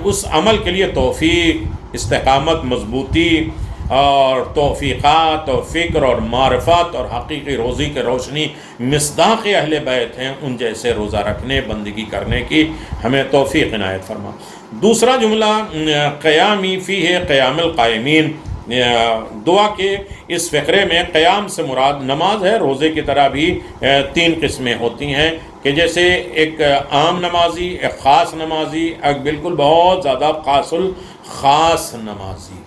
اس عمل کے لیے توفیق، استقامت، مضبوطی اور توفیقات اور فکر اور معرفت اور حقیقی روزی کے روشنی مصداق اہل بیت ہیں، ان جیسے روزہ رکھنے، بندگی کرنے کی ہمیں توفیق عنایت فرما۔ دوسرا جملہ قیامی فی ہے قیام القائمین، دعا کے اس فقرے میں قیام سے مراد نماز ہے۔ روزے کی طرح بھی تین قسمیں ہوتی ہیں کہ جیسے ایک عام نمازی، ایک خاص نمازی، ایک بالکل بہت زیادہ خاص الخاص نمازی۔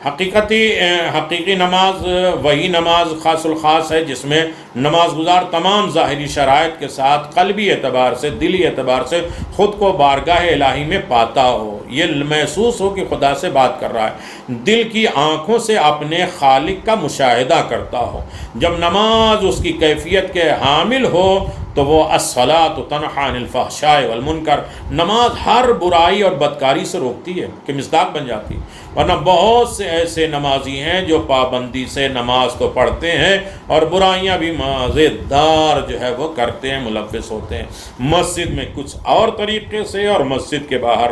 حقیقی نماز وہی نماز خاص الخاص ہے جس میں نماز گزار تمام ظاہری شرائط کے ساتھ قلبی اعتبار سے، دلی اعتبار سے خود کو بارگاہ الہی میں پاتا ہو، یہ محسوس ہو کہ خدا سے بات کر رہا ہے، دل کی آنکھوں سے اپنے خالق کا مشاہدہ کرتا ہو۔ جب نماز اس کی کیفیت کے حامل ہو تو وہ الصلاۃ تنہی عن الفحشاء والمنکر، نماز ہر برائی اور بدکاری سے روکتی ہے کہ مصداق بن جاتی ہے۔ ورنہ بہت سے ایسے نمازی ہیں جو پابندی سے نماز تو پڑھتے ہیں اور برائیاں بھی مزیدار جو ہے وہ کرتے ہیں، ملوث ہوتے ہیں، مسجد میں کچھ اور طریقے سے اور مسجد کے باہر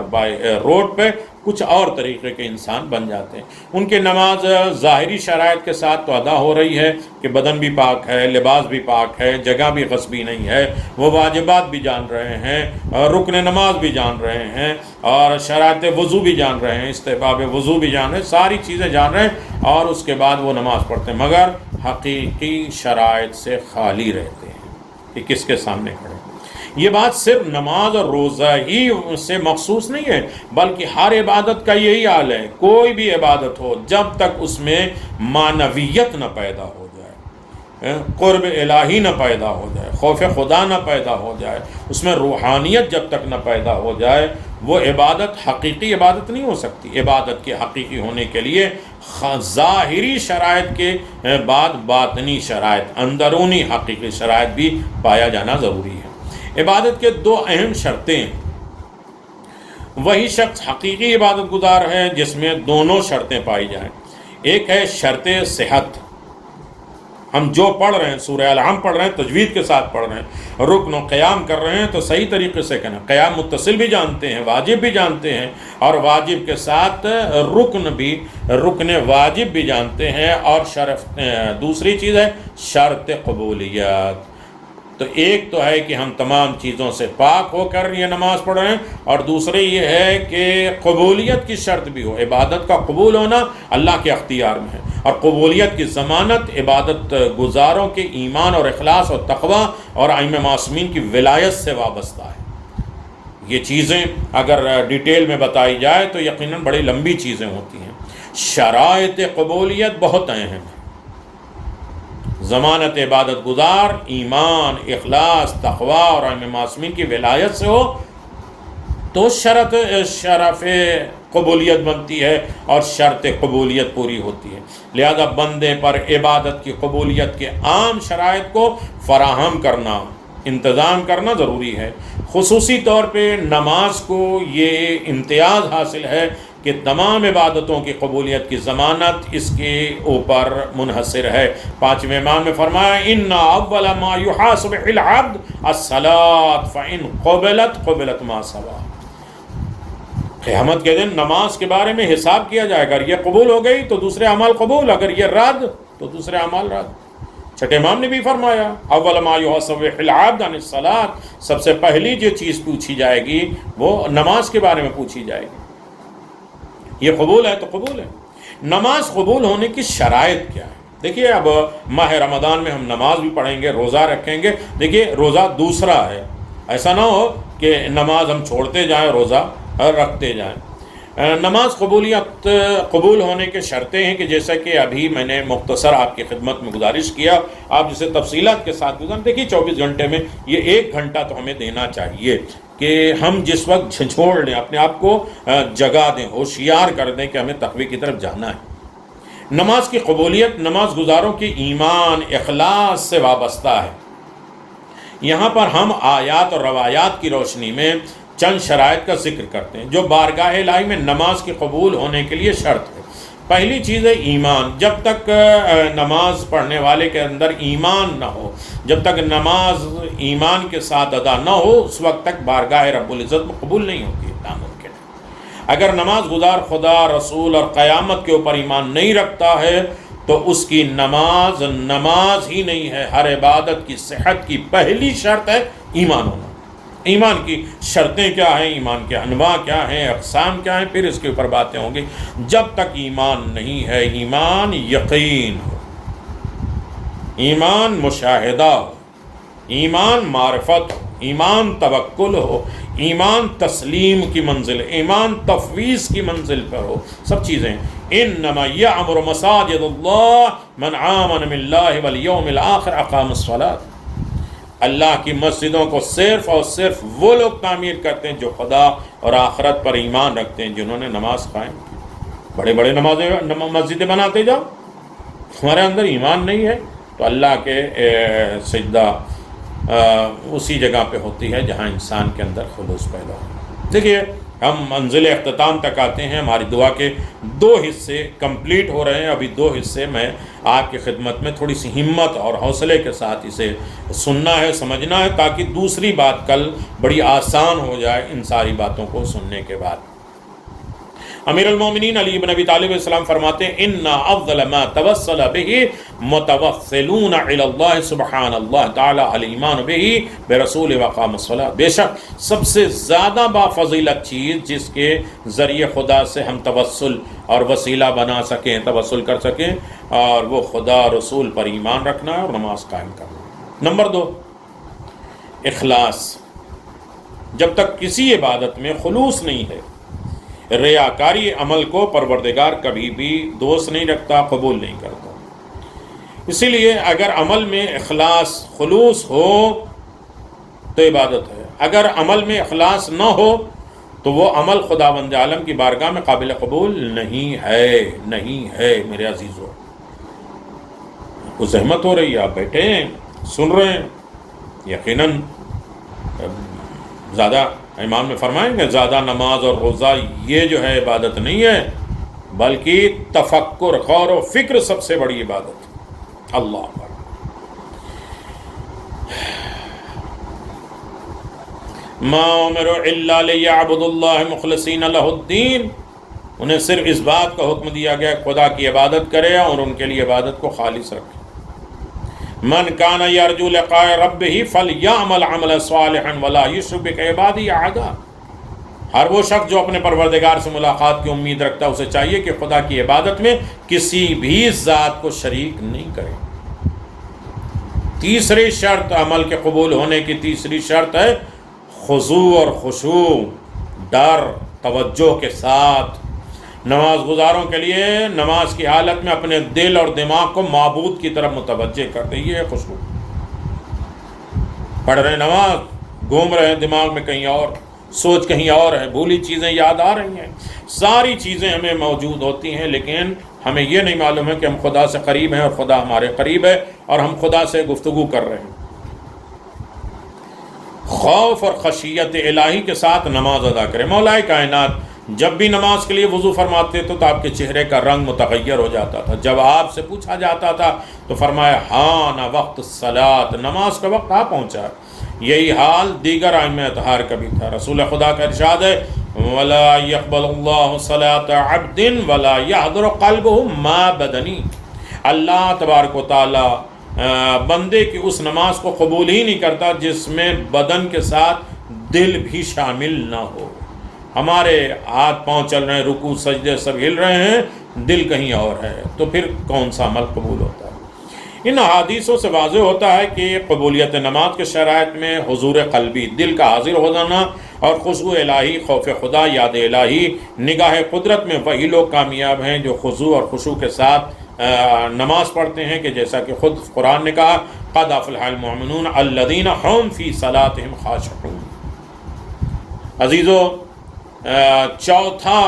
روڈ پہ کچھ اور طریقے کے انسان بن جاتے ہیں۔ ان کے نماز ظاہری شرائط کے ساتھ تو ادا ہو رہی ہے کہ بدن بھی پاک ہے، لباس بھی پاک ہے، جگہ بھی غصبی نہیں ہے، وہ واجبات بھی جان رہے ہیں، رکن نماز بھی جان رہے ہیں، اور شرائط وضو بھی جان رہے ہیں، استحباب وضو بھی جان رہے ہیں، ساری چیزیں جان رہے ہیں، اور اس کے بعد وہ نماز پڑھتے ہیں، مگر حقیقی شرائط سے خالی رہتے ہیں کہ کس کے سامنے کھڑے۔ یہ بات صرف نماز اور روزہ ہی سے مخصوص نہیں ہے، بلکہ ہر عبادت کا یہی حال ہے۔ کوئی بھی عبادت ہو، جب تک اس میں معنویت نہ پیدا ہو جائے، قرب الہی نہ پیدا ہو جائے، خوف خدا نہ پیدا ہو جائے، اس میں روحانیت جب تک نہ پیدا ہو جائے، وہ عبادت حقیقی عبادت نہیں ہو سکتی۔ عبادت کے حقیقی ہونے کے لیے ظاہری شرائط کے بعد باطنی شرائط، اندرونی حقیقی شرائط بھی پایا جانا ضروری ہے۔ عبادت کے دو اہم شرطیں ہیں۔ وہی شخص حقیقی عبادت گزار ہے جس میں دونوں شرطیں پائی جائیں۔ ایک ہے شرط صحت، ہم جو پڑھ رہے ہیں سورہ العام پڑھ رہے ہیں تجوید کے ساتھ پڑھ رہے ہیں، رکن و قیام کر رہے ہیں تو صحیح طریقے سے کریں، قیام متصل بھی جانتے ہیں، واجب بھی جانتے ہیں، اور واجب کے ساتھ رکن واجب بھی جانتے ہیں، اور دوسری چیز ہے شرط قبولیت۔ تو ایک تو ہے کہ ہم تمام چیزوں سے پاک ہو کر یہ نماز پڑھ رہے ہیں، اور دوسرے یہ ہے کہ قبولیت کی شرط بھی ہو، عبادت کا قبول ہونا اللہ کے اختیار میں ہے، اور قبولیت کی ضمانت عبادت گزاروں کے ایمان اور اخلاص اور تقوی اور ائمہ معصومین کی ولایت سے وابستہ ہے۔ یہ چیزیں اگر ڈیٹیل میں بتائی جائے تو یقیناً بڑی لمبی چیزیں ہوتی ہیں۔ شرائط قبولیت بہت اہم ہیں۔ ضمانت عبادت گزار ایمان، اخلاص، تقوی اور ائمہ معصومین کی ولایت سے ہو تو شرف قبولیت بنتی ہے اور شرط قبولیت پوری ہوتی ہے۔ لہذا بندے پر عبادت کی قبولیت کے عام شرائط کو فراہم کرنا، انتظام کرنا ضروری ہے۔ خصوصی طور پہ نماز کو یہ امتیاز حاصل ہے کہ تمام عبادتوں کی قبولیت کی ضمانت اس کے اوپر منحصر ہے۔ پانچویں ایمان میں فرمایا ان اول ما یحاسب العبد الصلاۃ فان قبلت ما سوا۔ قیامت کے دن نماز کے بارے میں حساب کیا جائے گا، اگر یہ قبول ہو گئی تو دوسرے اعمال قبول، اگر یہ رد تو دوسرے اعمال رد۔ چھٹے امام نے بھی فرمایا اول ما یحاسب العبد عن الصلاۃ، سب سے پہلی جو چیز پوچھی جائے گی وہ نماز کے بارے میں پوچھی جائے گی۔ یہ قبول ہے تو قبول ہے۔ نماز قبول ہونے کی شرائط کیا ہے؟ دیکھیے اب ماہ رمضان میں ہم نماز بھی پڑھیں گے، روزہ رکھیں گے۔ دیکھیے روزہ دوسرا ہے، ایسا نہ ہو کہ نماز ہم چھوڑتے جائیں روزہ رکھتے جائیں۔ نماز قبول ہونے کے شرطیں ہیں کہ جیسا کہ ابھی میں نے مختصر آپ کی خدمت میں گزارش کیا، آپ جسے تفصیلات کے ساتھ گزاریں۔ دیکھیے 24 گھنٹے میں یہ 1 گھنٹہ تو ہمیں دینا چاہیے کہ ہم جس وقت جھنجھوڑ لیں، اپنے آپ کو جگا دیں، ہوشیار کر دیں کہ ہمیں تقوی کی طرف جانا ہے۔ نماز کی قبولیت نماز گزاروں کے ایمان، اخلاص سے وابستہ ہے۔ یہاں پر ہم آیات اور روایات کی روشنی میں چند شرائط کا ذکر کرتے ہیں جو بارگاہ الہی میں نماز کی قبول ہونے کے لیے شرط ہے۔ پہلی چیز ہے ایمان۔ جب تک نماز پڑھنے والے کے اندر ایمان نہ ہو، جب تک نماز ایمان کے ساتھ ادا نہ ہو، اس وقت تک بارگاہ رب العزت میں قبول نہیں ہوتی، ناممکن ہے۔ اگر نماز گزار خدا، رسول اور قیامت کے اوپر ایمان نہیں رکھتا ہے تو اس کی نماز ہی نہیں ہے۔ ہر عبادت کی صحت کی پہلی شرط ہے ایمان ہونا۔ ایمان کی شرطیں کیا ہیں، ایمان کے انواع کیا ہیں، اقسام کیا ہیں، پھر اس کے اوپر باتیں ہوں گی۔ جب تک ایمان نہیں ہے، ایمان یقین ہو، ایمان مشاہدہ ہو، ایمان معرفت ہو، ایمان توکل ہو، ایمان تسلیم کی منزل، ایمان تفویض کی منزل پر ہو، سب چیزیں۔ انما یعمر مساجد اللہ من آمن باللہ والیوم الآخر اقام الصلاۃ۔ اللہ کی مسجدوں کو صرف اور صرف وہ لوگ تعمیر کرتے ہیں جو خدا اور آخرت پر ایمان رکھتے ہیں، جنہوں نے نماز قائم کی۔ بڑے بڑے مسجدیں بناتے جاؤ، ہمارے اندر ایمان نہیں ہے تو اللہ کے سجدہ اسی جگہ پہ ہوتی ہے جہاں انسان کے اندر خلوص پیدا ہو۔ دیکھیے ہم منزل اختتام تک آتے ہیں، ہماری دعا کے 2 حصے کمپلیٹ ہو رہے ہیں۔ ابھی 2 حصے میں آپ کی خدمت میں تھوڑی سی ہمت اور حوصلے کے ساتھ اسے سننا ہے، سمجھنا ہے، تاکہ دوسری بات کل بڑی آسان ہو جائے ان ساری باتوں کو سننے کے بعد۔ امیر المومنین علی بن ابی طالب علیہ السلام فرماتے ہیں ان افضل ما توسل به متوسلون الى اللہ سبحان اللہ تعالی الایمان به برسول وقام الصلاۃ۔ بے شک سب سے زیادہ بافضیلت چیز جس کے ذریعے خدا سے ہم توسل اور وسیلہ بنا سکیں، توسل کر سکیں، اور وہ خدا رسول پر ایمان رکھنا ہے اور نماز قائم کرنا۔ نمبر 2 اخلاص۔ جب تک کسی عبادت میں خلوص نہیں ہے، ریاکاری عمل کو پروردگار کبھی بھی دوست نہیں رکھتا، قبول نہیں کرتا۔ اسی لیے اگر عمل میں اخلاص، خلوص ہو تو عبادت ہے، اگر عمل میں اخلاص نہ ہو تو وہ عمل خداوند عالم کی بارگاہ میں قابل قبول نہیں ہے میرے عزیزو۔ کو زحمت ہو رہی ہے، آپ بیٹھے ہیں سن رہے ہیں، یقیناً زیادہ امام میں فرمائیں گے زیادہ نماز اور روزہ یہ جو ہے عبادت نہیں ہے، بلکہ تفکر، غور و فکر سب سے بڑی عبادت۔ اللہ ما امروا الا لیعبدوا اللہ مخلصین لہ الدین، انہیں صرف اس بات کا حکم دیا گیا خدا کی عبادت کرے اور ان کے لیے عبادت کو خالص رکھے۔ من کان یرجو لقاء ربہ فلیعمل عملا صالحا ولا یشرک بعبادی احدا، ہر وہ شخص جو اپنے پروردگار سے ملاقات کی امید رکھتا ہے اسے چاہیے کہ خدا کی عبادت میں کسی بھی ذات کو شریک نہیں کرے۔ تیسری شرط عمل کے قبول ہونے کی تیسری شرط ہے خضوع اور خشوع، ڈر توجہ کے ساتھ۔ نماز گزاروں کے لیے نماز کی حالت میں اپنے دل اور دماغ کو معبود کی طرف متوجہ کر دیں، یہ ہے خشوع۔ پڑھ رہے نماز، گھوم رہے ہیں دماغ میں کہیں اور، سوچ کہیں اور ہے، بھولی چیزیں یاد آ رہی ہیں، ساری چیزیں ہمیں موجود ہوتی ہیں، لیکن ہمیں یہ نہیں معلوم ہے کہ ہم خدا سے قریب ہیں اور خدا ہمارے قریب ہے اور ہم خدا سے گفتگو کر رہے ہیں۔ خوف اور خشیت الہی کے ساتھ نماز ادا کریں۔ مولا کائنات جب بھی نماز کے لیے وضو فرماتے تو آپ کے چہرے کا رنگ متغیر ہو جاتا تھا۔ جب آپ سے پوچھا جاتا تھا تو فرمایا ہاں نہ وقت الصلاۃ، نماز کا وقت آ پہنچا۔ یہی حال دیگر ائمہ اطہار کا بھی تھا۔ رسول خدا کا ارشاد ہے وَلَا يَقْبَلُ اللَّهُ صَلَاةَ عَبْدٍ وَلَا يَحْضُرُ قَلْبُهُ مَا بَدَنِي، اللہ تبارک و تعالی بندے کی اس نماز کو قبول ہی نہیں کرتا جس میں بدن کے ساتھ دل بھی شامل نہ ہو۔ ہمارے ہاتھ پاؤں چل رہے ہیں، رکوع سجدے سب ہل رہے ہیں، دل کہیں اور ہے، تو پھر کون سا عمل قبول ہوتا ہے؟ ان احادیثوں سے واضح ہوتا ہے کہ قبولیت نماز کے شرائط میں حضور قلبی، دل کا حاضر ہو جانا، اور خضوع الہی، خوف خدا، یاد الہی، نگاہ قدرت میں وہی لوگ کامیاب ہیں جو خضوع اور خشوع کے ساتھ نماز پڑھتے ہیں، کہ جیسا کہ خود قرآن نے کہا قد افلح المؤمنون الذین هم فی صلاتهم خاشعون۔ عزیزو، چوتھا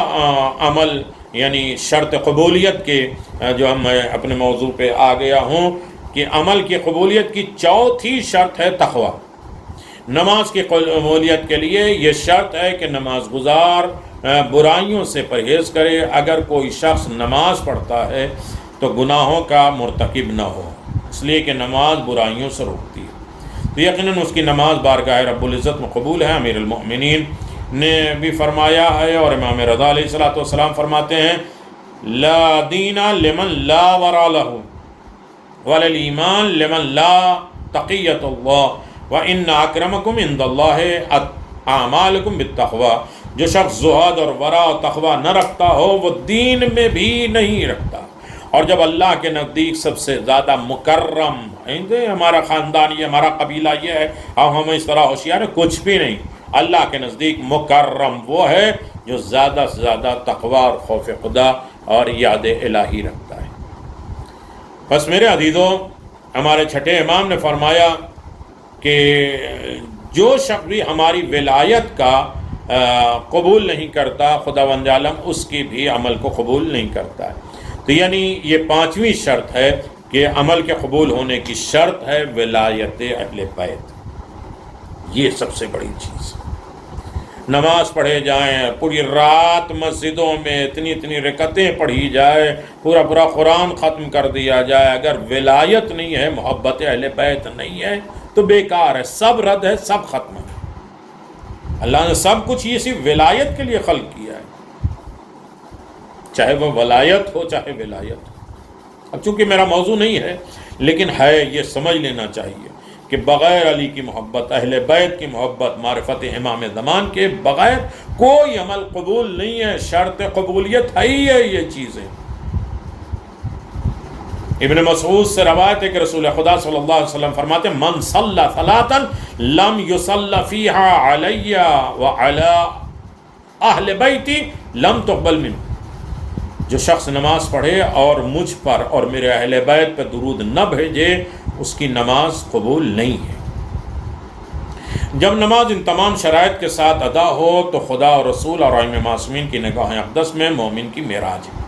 عمل یعنی شرط قبولیت کے جو ہم اپنے موضوع پہ آ گیا ہوں کہ عمل کی قبولیت کی چوتھی شرط ہے تقوی۔ نماز کی قبولیت کے لیے یہ شرط ہے کہ نماز گزار برائیوں سے پرہیز کرے۔ اگر کوئی شخص نماز پڑھتا ہے تو گناہوں کا مرتکب نہ ہو، اس لیے کہ نماز برائیوں سے روکتی ہے، تو یقیناً اس کی نماز بارگاہ رب العزت میں قبول ہے۔ امیر المؤمنین نے بھی فرمایا ہے اور امام رضا علیہ الصلوۃ والسلام فرماتے ہیں لا دین لمن لا ورا لہ ولا الایمان لمن لا تقیۃ اللہ وان اکرمکم عند اللہ اعمالکم بالتقوی، جو شخص زہد اور ورع و تقوی نہ رکھتا ہو وہ دین میں بھی نہیں رکھتا، اور جب اللہ کے نزدیک سب سے زیادہ مکرم ہمارا خاندان یہ، ہمارا قبیلہ یہ ہے، اب ہم اس طرح ہوشیار ہیں، کچھ بھی نہیں، اللہ کے نزدیک مکرم وہ ہے جو زیادہ سے زیادہ تقوی اور خوف خدا اور یاد الہی رکھتا ہے۔ بس میرے عزیزوں، ہمارے چھٹے امام نے فرمایا کہ جو شخص بھی ہماری ولایت کا قبول نہیں کرتا، خداوند عالم اس کی بھی عمل کو قبول نہیں کرتا ہے۔ تو یعنی یہ پانچویں شرط ہے کہ عمل کے قبول ہونے کی شرط ہے ولایت اہل بیت، یہ سب سے بڑی چیز۔ نماز پڑھے جائیں، پوری رات مسجدوں میں اتنی رکعتیں پڑھی جائے، پورا قرآن ختم کر دیا جائے، اگر ولایت نہیں ہے، محبت اہل بیت نہیں ہے تو بیکار ہے، سب رد ہے، سب ختم ہے۔ اللہ نے سب کچھ یہ صرف ولایت کے لیے خلق کیا ہے، چاہے وہ ولایت ہو چاہے ولایت ہو۔ اب چونکہ میرا موضوع نہیں ہے لیکن ہے، یہ سمجھ لینا چاہیے کہ بغیر علی کی محبت، اہل بیت کی محبت، معرفت امام زمان کے بغیر کوئی عمل قبول نہیں ہے۔ شرط قبولیت ہے ہی ہے یہ چیزیں۔ ابن مسعود سے روایت ہے کہ رسول خدا صلی اللہ علیہ وسلم فرماتے ہیں من صلی صلاۃ لم یصلی فیہا علی وعلی اہل بیتی لم تقبل منہ، جو شخص نماز پڑھے اور مجھ پر اور میرے اہل بیت پہ درود نہ بھیجے اس کی نماز قبول نہیں ہے۔ جب نماز ان تمام شرائط کے ساتھ ادا ہو تو خدا اور رسول اور ائمہ معصومین کی نگاہ اقدس میں مومن کی معراج ہے،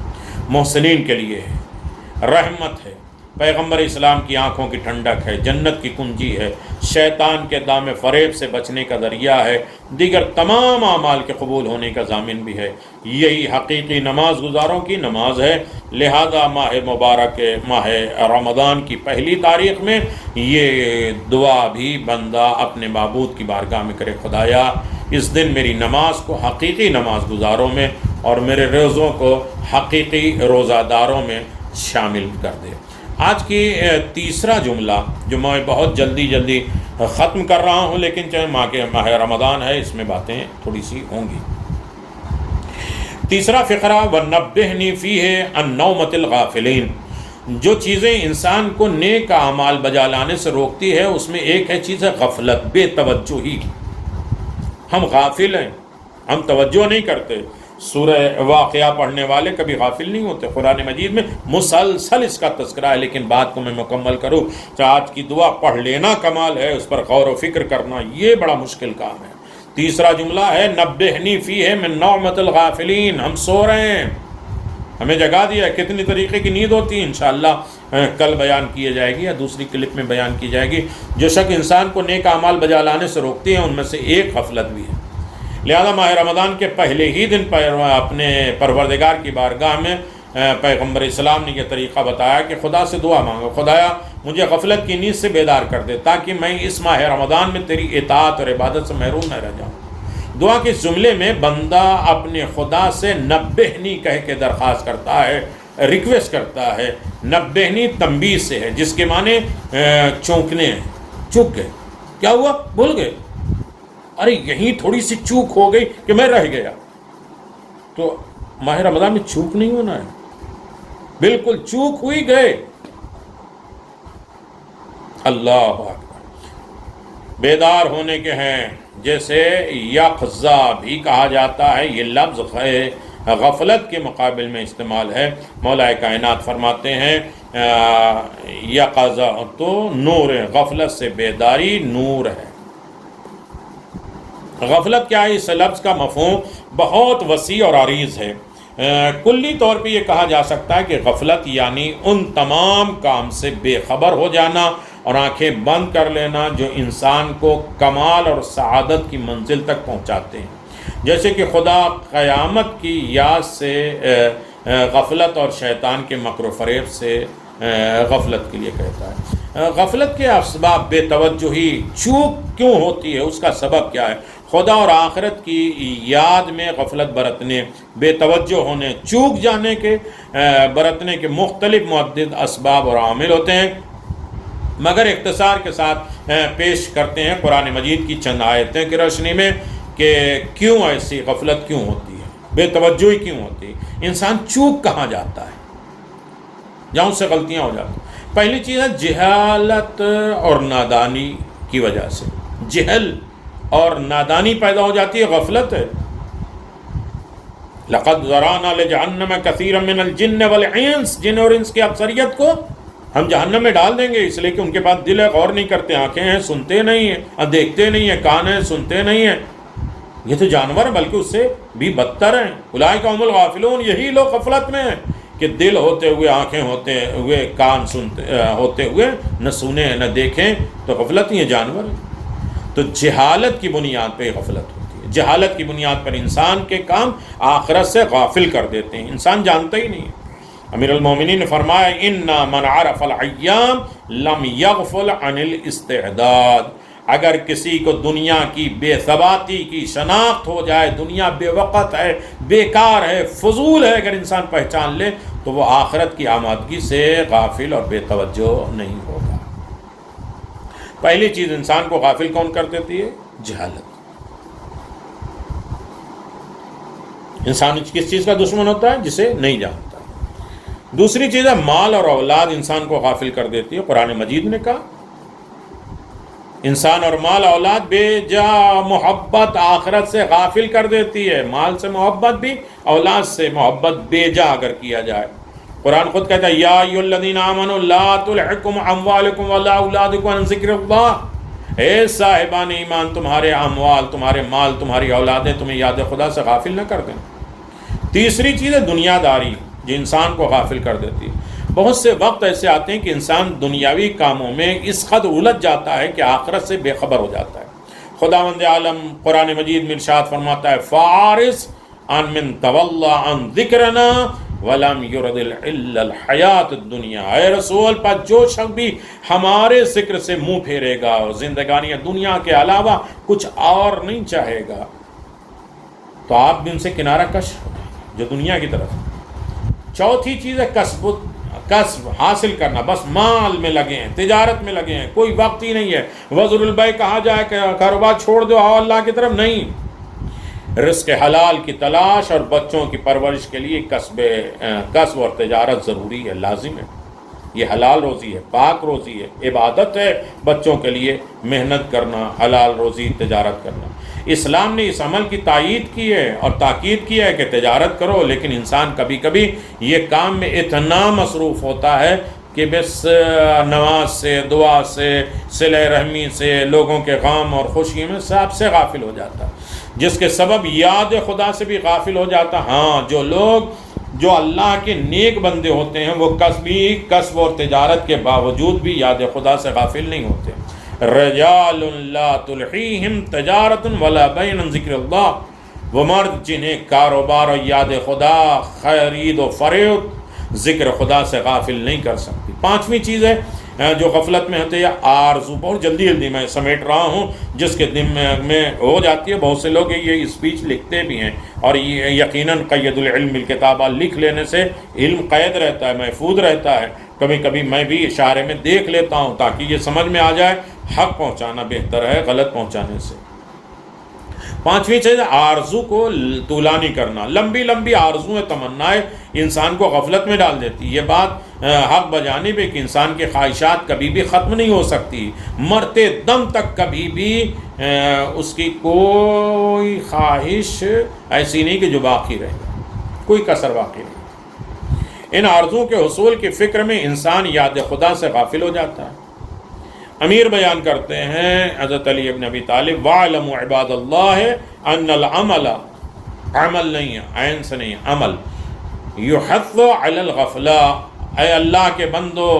محسنین کے لیے ہے، رحمت ہے، پیغمبر اسلام کی آنکھوں کی ٹھنڈک ہے، جنت کی کنجی ہے، شیطان کے دام فریب سے بچنے کا ذریعہ ہے، دیگر تمام اعمال کے قبول ہونے کا ضامن بھی ہے۔ یہی حقیقی نماز گزاروں کی نماز ہے۔ لہذا ماہ مبارک ماہ رمضان کی پہلی تاریخ میں یہ دعا بھی بندہ اپنے معبود کی بارگاہ میں کرے، خدایا اس دن میری نماز کو حقیقی نماز گزاروں میں اور میرے روزوں کو حقیقی روزہ داروں میں شامل کر دے۔ آج کی تیسرا جملہ جو میں بہت جلدی ختم کر رہا ہوں، لیکن چاہے ماہ رمضان ہے، اس میں باتیں تھوڑی سی ہوں گی۔ تیسرا فقرہ وَنَبِّهْنِي فِيهِ عَن نَوْمَةِ الْغَافِلِينَ۔ جو چیزیں انسان کو نیک اعمال بجا لانے سے روکتی ہے، اس میں ایک ہے چیز ہے غفلت، بے توجہی۔ ہم غافل ہیں، ہم توجہ نہیں کرتے۔ سورہ واقعہ پڑھنے والے کبھی غافل نہیں ہوتے۔ قرآن مجید میں مسلسل اس کا تذکرہ ہے، لیکن بات کو میں مکمل کروں تو آج کی دعا پڑھ لینا کمال ہے، اس پر غور و فکر کرنا یہ بڑا مشکل کام ہے۔ تیسرا جملہ ہے نبہنی فیہ من نومۃ الغافلین۔ ہم سو رہے ہیں، ہمیں جگا دیا ہے۔ کتنی طریقے کی نیند ہوتی ہے انشاءاللہ کل بیان کی جائے گی یا دوسری کلپ میں بیان کی جائے گی۔ جو شک انسان کو نیک اعمال بجا لانے سے روکتی ہیں، ان میں سے ایک غفلت بھی ہے۔ لہذا ماہ رمضان کے پہلے ہی دن اپنے پروردگار کی بارگاہ میں پیغمبر اسلام نے یہ طریقہ بتایا کہ خدا سے دعا مانگو، خدایا مجھے غفلت کی نیند سے بیدار کر دے تاکہ میں اس ماہ رمضان میں تیری اطاعت اور عبادت سے محروم نہ رہ جاؤں۔ دعا کے جملے میں بندہ اپنے خدا سے نبہنی کہہ کے درخواست کرتا ہے، ریکویسٹ کرتا ہے۔ نبہنی تنبیہ سے ہے، جس کے معنی چونکنے ہیں، چوک گئے، کیا ہوا بھول گئے، ارے یہیں تھوڑی سی چوک ہو گئی کہ میں رہ گیا۔ تو ماہ رمضان میں چوک نہیں ہونا ہے، بالکل چوک ہوئی گئے۔ اللہ اکبر، بیدار ہونے کے ہیں، جیسے یقظہ بھی کہا جاتا ہے، یہ لفظ غفلت کے مقابل میں استعمال ہے۔ مولا کائنات فرماتے ہیں یقظہ تو نور ہے، غفلت سے بیداری نور ہے۔ غفلت کیا ہے؟ اس لفظ کا مفہوم بہت وسیع اور عریض ہے۔ کلی طور پہ یہ کہا جا سکتا ہے کہ غفلت یعنی ان تمام کام سے بے خبر ہو جانا اور آنکھیں بند کر لینا جو انسان کو کمال اور سعادت کی منزل تک پہنچاتے ہیں۔ جیسے کہ خدا قیامت کی یاد سے غفلت اور شیطان کے مکر و فریب سے غفلت کے لیے کہتا ہے۔ غفلت کے اسباب بے توجہی، چوک کیوں ہوتی ہے، اس کا سبب کیا ہے؟ خدا اور آخرت کی یاد میں غفلت برتنے، بے توجہ ہونے، چوک جانے کے برتنے کے مختلف متعدد اسباب اور عامل ہوتے ہیں، مگر اختصار کے ساتھ پیش کرتے ہیں قرآن مجید کی چند آیتیں کی روشنی میں کہ کیوں ایسی غفلت کیوں ہوتی ہے، بے توجہی کیوں ہوتی ہے، انسان چوک کہاں جاتا ہے، جہاں سے غلطیاں ہو جاتی ہیں۔ پہلی چیز ہے جہالت اور نادانی کی وجہ سے، جہل اور نادانی پیدا ہو جاتی ہے، غفلت ہے۔ لقد ذرانا لجہنم کثیرا من الجن والانس، جن اور انس کی اکثریت کو ہم جہنم میں ڈال دیں گے، اس لیے کہ ان کے پاس دل ہے، غور نہیں کرتے، آنکھیں ہیں سنتے نہیں ہیں، دیکھتے نہیں ہیں، کان ہیں سنتے نہیں ہیں، یہ تو جانور ہیں بلکہ اس سے بھی بدتر ہیں۔ اولئک هم الغافلون، یہی لوگ غفلت میں ہیں کہ دل ہوتے ہوئے، آنکھیں ہوتے ہوئے، کان سنتے ہوتے ہوئے نہ سنیں نہ دیکھیں، تو غفلت ہی ہے، جانور ہیں۔ تو جہالت کی بنیاد پہ غفلت ہوتی ہے، جہالت کی بنیاد پر انسان کے کام آخرت سے غافل کر دیتے ہیں، انسان جانتا ہی نہیں ہے۔ امیر المومنین نے فرمایا اِنَّا مَنْ عَرَفَ الْأَيَّامِ لَمْ يَغْفُلْ عَنِ الْإِسْتِعْدَادِ، اگر کسی کو دنیا کی بے ثباتی کی شناخت ہو جائے، دنیا بے وقت ہے، بیکار ہے، فضول ہے، اگر انسان پہچان لے تو وہ آخرت کی آمادگی سے غافل اور بے توجہ نہیں ہوگا۔ پہلی چیز انسان کو غافل کون کر دیتی ہے؟ جہالت۔ انسان کس چیز کا دشمن ہوتا ہے؟ جسے نہیں جانتا۔ دوسری چیز ہے مال اور اولاد انسان کو غافل کر دیتی ہے۔ قرآن مجید نے کہا انسان اور مال اولاد بے جا محبت آخرت سے غافل کر دیتی ہے۔ مال سے محبت بھی، اولاد سے محبت بے جا اگر کیا جائے۔ قرآن خود کہتا ہے یا ایھا الذین آمنوا لا تلہکم اموالکم ولا اولادکم عن ذکر اللہ، اے صاحبان ایمان تمہارے اموال، تمہارے مال، تمہاری اولادیں تمہیں یاد خدا سے غافل نہ کر دیں۔ تیسری چیز ہے دنیا داری، جو انسان کو غافل کر دیتی ہے۔ بہت سے وقت ایسے آتے ہیں کہ انسان دنیاوی کاموں میں اس قدر الجھ جاتا ہے کہ آخرت سے بے خبر ہو جاتا ہے۔ خداوند عالم قرآن مجید میں ارشاد فرماتا ہے فارس ان من تولا عن ذکرنا ولم يرد الا الحیات الدنیا، اے رسول پر جو شخص بھی ہمارے ذکر سے منہ پھیرے گا اور زندگانی دنیا کے علاوہ کچھ اور نہیں چاہے گا تو آپ بھی ان سے کنارہ کش جو دنیا کی طرف۔ چوتھی چیز ہے کسب حاصل کرنا، بس مال میں لگے ہیں، تجارت میں لگے ہیں، کوئی وقت ہی نہیں ہے وزر البیع کہا جائے کہ کاروبار چھوڑ دو آؤ اللہ کی طرف، نہیں، رزق حلال کی تلاش اور بچوں کی پرورش کے لیے کسب اور تجارت ضروری ہے، لازم ہے۔ یہ حلال روزی ہے، پاک روزی ہے، عبادت ہے بچوں کے لیے محنت کرنا، حلال روزی تجارت کرنا۔ اسلام نے اس عمل کی تائید کی ہے اور تاکید کی ہے کہ تجارت کرو، لیکن انسان کبھی کبھی یہ کام میں اتنا مصروف ہوتا ہے کہ بس نماز سے، دعا سے، صلہ رحمی سے، لوگوں کے غم اور خوشی میں سب سے غافل ہو جاتا ہے، جس کے سبب یاد خدا سے بھی غافل ہو جاتا۔ ہاں، جو اللہ کے نیک بندے ہوتے ہیں وہ کسب اور تجارت کے باوجود بھی یاد خدا سے غافل نہیں ہوتے۔ رجال لا تلحیہم تجارت ولا بیع عن ذکر اللہ، وہ مرد جنہیں کاروبار اور یاد خدا، خرید و فروخت ذکر خدا سے غافل نہیں کر سکتی۔ پانچویں چیز ہے جو غفلت میں ہوتے ہیں آرزو، بہت جلدی میں سمیٹ رہا ہوں جس کے دماغ میں ہو جاتی ہے۔ بہت سے لوگ یہ اسپیچ لکھتے بھی ہیں اور یہ یقیناً قید العلم الکتابہ لکھ لینے سے علم قید رہتا ہے، محفوظ رہتا ہے۔ کبھی کبھی میں بھی اشارے میں دیکھ لیتا ہوں تاکہ یہ سمجھ میں آ جائے حق پہنچانا بہتر ہے غلط پہنچانے سے۔ پانچویں چیز آرزو کو طولانی کرنا، لمبی آرزویں تمنائیں انسان کو غفلت میں ڈال دیتی۔ یہ بات حق بجانب ہے کہ انسان کی خواہشات کبھی بھی ختم نہیں ہو سکتی، مرتے دم تک کبھی بھی اس کی کوئی خواہش ایسی نہیں کہ جو باقی رہے، کوئی کسر باقی نہیں۔ ان آرزوؤں کے حصول کی فکر میں انسان یاد خدا سے غافل ہو جاتا ہے۔ امیر بیان کرتے ہیں حضرت علی ابن ابی طالب وَاعْلَمُوا عِبَادَ اللَّهِ أَنَّ الْعَمَلَ، عمل نہیں ہے، عین سے نہیں ہے، عمل، يُحَثُّ عَلَى الْغَفْلَةِ، اے اللہ کے بندو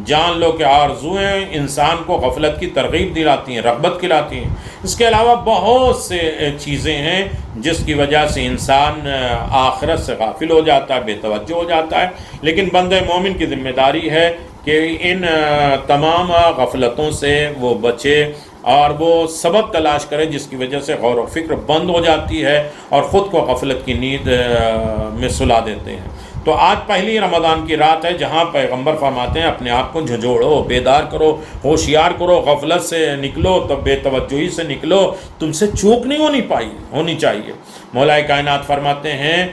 جان لو کہ آرزویں انسان کو غفلت کی ترغیب دلاتی ہیں، رغبت کھلاتی ہیں۔ اس کے علاوہ بہت سے چیزیں ہیں جس کی وجہ سے انسان آخرت سے غافل ہو جاتا ہے، بے توجہ ہو جاتا ہے، لیکن بندہ مومن کی ذمہ داری ہے کہ ان تمام غفلتوں سے وہ بچے اور وہ سبب تلاش کرے جس کی وجہ سے غور و فکر بند ہو جاتی ہے اور خود کو غفلت کی نیند میں سلا دیتے ہیں۔ تو آج پہلی رمضان کی رات ہے جہاں پیغمبر فرماتے ہیں اپنے آپ کو جھنجھوڑو، بیدار کرو، ہوشیار کرو، غفلت سے نکلو، تب بے توجہی سے نکلو، تم سے چوک نہیں ہونی چاہیے۔ مولا کائنات فرماتے ہیں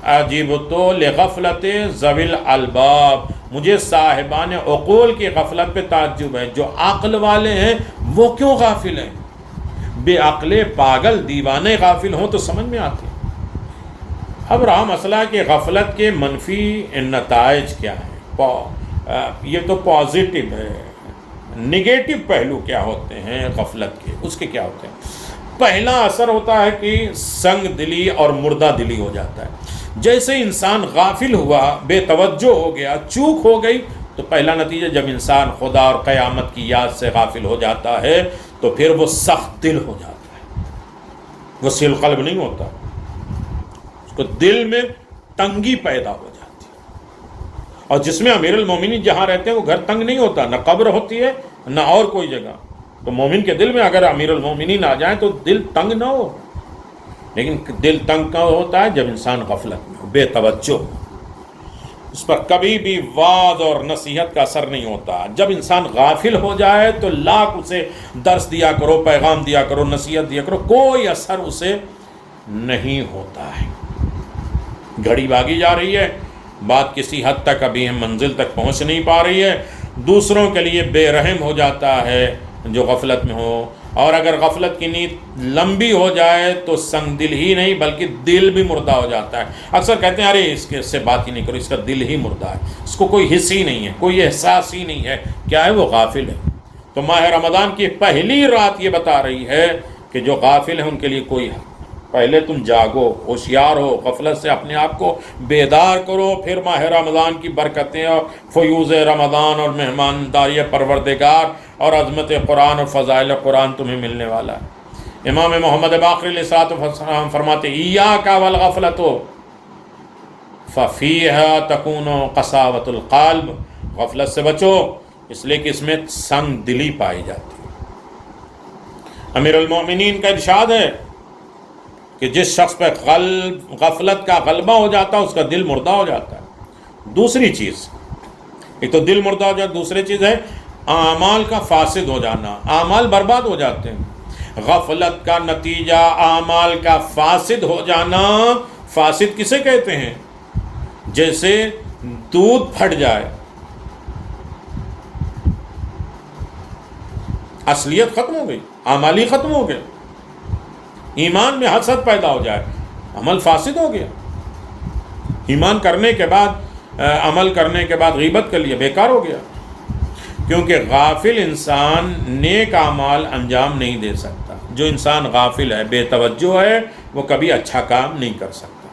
عجیبت لغفلت ذوی الالباب، مجھے صاحبان عقول کی غفلت پہ تعجب ہے، جو عقل والے ہیں وہ کیوں غافل ہیں؟ بے عقل پاگل دیوانے غافل ہوں تو سمجھ میں آتے ہیں۔ اب رہا مسئلہ کہ غفلت کے منفی نتائج کیا ہیں، یہ تو پازیٹیو ہے، نگیٹو پہلو کیا ہوتے ہیں غفلت کے، اس کے کیا ہوتے ہیں؟ پہلا اثر ہوتا ہے کہ سنگ دلی اور مردہ دلی ہو جاتا ہے۔ جیسے انسان غافل ہوا، بے توجہ ہو گیا، چوک ہو گئی، تو پہلا نتیجہ جب انسان خدا اور قیامت کی یاد سے غافل ہو جاتا ہے تو پھر وہ سخت دل ہو جاتا ہے، وہ سیل قلب نہیں ہوتا، اس کو دل میں تنگی پیدا ہو جاتی ہے۔ اور جس میں امیر المومنین جہاں رہتے ہیں وہ گھر تنگ نہیں ہوتا، نہ قبر ہوتی ہے نہ اور کوئی جگہ، تو مومن کے دل میں اگر امیر المومنین آ جائیں تو دل تنگ نہ ہو، لیکن دل تنگ کہاں ہوتا ہے جب انسان غفلت میں ہو، بے توجہ ہو، اس پر کبھی بھی وعظ اور نصیحت کا اثر نہیں ہوتا۔ جب انسان غافل ہو جائے تو لاکھ اسے درس دیا کرو، پیغام دیا کرو، نصیحت دیا کرو، کوئی اثر اسے نہیں ہوتا ہے۔ گھڑی بھاگی جا رہی ہے، بات کسی حد تک ابھی ہم منزل تک پہنچ نہیں پا رہی ہے، دوسروں کے لیے بے رحم ہو جاتا ہے جو غفلت میں ہو، اور اگر غفلت کی نیند لمبی ہو جائے تو سنگ دل ہی نہیں بلکہ دل بھی مردہ ہو جاتا ہے۔ اکثر کہتے ہیں ارے اس سے بات ہی نہیں کرو، اس کا دل ہی مردہ ہے، اس کو کوئی حس ہی نہیں ہے، کوئی احساس ہی نہیں ہے، کیا ہے وہ غافل ہے۔ تو ماہ رمضان کی پہلی رات یہ بتا رہی ہے کہ جو غافل ہیں ان کے لیے کوئی پہلے تم جاگو، ہوشیار ہو، غفلت سے اپنے آپ کو بیدار کرو، پھر ماہ رمضان کی برکتیں اور فیوز رمضان اور مہمانداری پروردگار اور عظمت قرآن اور فضائل قرآن تمہیں ملنے والا ہے۔ امام محمد باقر علیہ السلام فرماتے ایاک والغفلۃ ففیہا تکون قساوۃ القلب، غفلت سے بچو اس لیے کہ اس میں سنگ دلی پائی جاتی ہے۔ امیر المومنین کا ارشاد ہے کہ جس شخص پہ غفلت کا غلبہ ہو جاتا ہے اس کا دل مردہ ہو جاتا ہے۔ دوسری چیز، ایک تو دل مردہ ہو جاتا، دوسری چیز ہے اعمال کا فاسد ہو جانا، اعمال برباد ہو جاتے ہیں۔ غفلت کا نتیجہ اعمال کا فاسد ہو جانا۔ فاسد کسے کہتے ہیں؟ جیسے دودھ پھٹ جائے، اصلیت ختم ہو گئی، اعمال ہی ختم ہو گئے۔ ایمان میں حسد پیدا ہو جائے، عمل فاسد ہو گیا۔ ایمان کرنے کے بعد، عمل کرنے کے بعد غیبت کر لیا، بیکار ہو گیا۔ کیونکہ غافل انسان نیک اعمال انجام نہیں دے سکتا۔ جو انسان غافل ہے، بے توجہ ہے، وہ کبھی اچھا کام نہیں کر سکتا،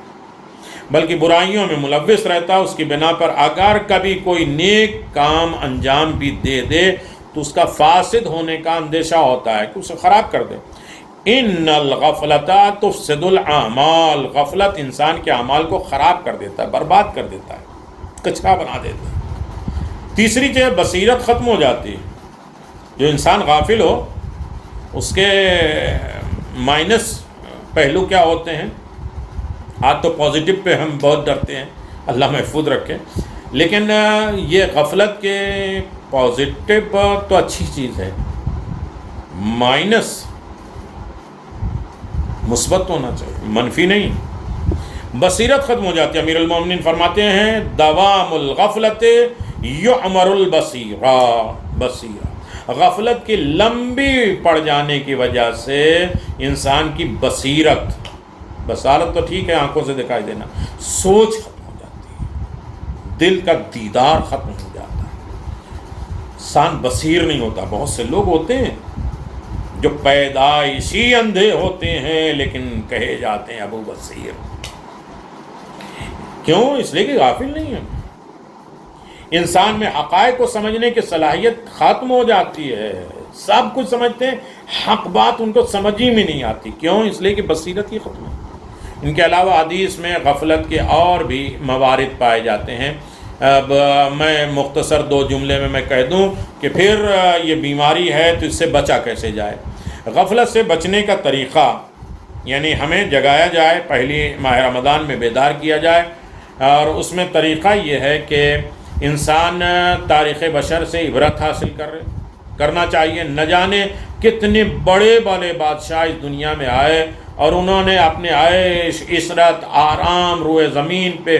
بلکہ برائیوں میں ملوث رہتا۔ اس کی بنا پر اگر کبھی کوئی نیک کام انجام بھی دے دے تو اس کا فاسد ہونے کا اندیشہ ہوتا ہے کہ اسے خراب کر دے۔ ان الغفلۃ تفسد الاعمال، غفلت انسان کے اعمال کو خراب کر دیتا ہے، برباد کر دیتا ہے، کچرا بنا دیتا ہے۔ تیسری چیز بصیرت ختم ہو جاتی ہے۔ جو انسان غافل ہو اس کے مائنس پہلو کیا ہوتے ہیں؟ آج تو پازیٹیو پہ ہم بہت ڈرتے ہیں، اللہ محفوظ رکھے، لیکن یہ غفلت کے پازیٹیو تو اچھی چیز ہے، مائنس مثبت ہونا چاہیے، منفی نہیں۔ بصیرت ختم ہو جاتی ہے۔ امیر المومنین فرماتے ہیں دوام الغفلت یعمر البصیرہ، غفلت کی لمبی پڑ جانے کی وجہ سے انسان کی بصارت تو ٹھیک ہے، آنکھوں سے دکھائی دینا، سوچ ختم ہو جاتی ہے، دل کا دیدار ختم ہو جاتا ہے، انسان بصیر نہیں ہوتا۔ بہت سے لوگ ہوتے ہیں جو پیدائشی اندھے ہوتے ہیں لیکن کہے جاتے ہیں ابو بصیر۔ کیوں؟ اس لیے کہ غافل نہیں ہے۔ انسان میں حقائق کو سمجھنے کی صلاحیت ختم ہو جاتی ہے، سب کچھ سمجھتے ہیں، حق بات ان کو سمجھ ہی میں نہیں آتی۔ کیوں؟ اس لیے کہ بصیرت ہی ختم ہے۔ ان کے علاوہ حدیث میں غفلت کے اور بھی موارد پائے جاتے ہیں۔ اب میں مختصر 2 جملے میں کہہ دوں کہ پھر یہ بیماری ہے تو اس سے بچا کیسے جائے۔ غفلت سے بچنے کا طریقہ، یعنی ہمیں جگایا جائے، پہلی ماہ رمضان میں بیدار کیا جائے، اور اس میں طریقہ یہ ہے کہ انسان تاریخ بشر سے عبرت حاصل کرنا چاہیے۔ نہ جانے کتنے بڑے بڑے بادشاہ اس دنیا میں آئے اور انہوں نے اپنے عیش عشرت آرام روئے زمین پہ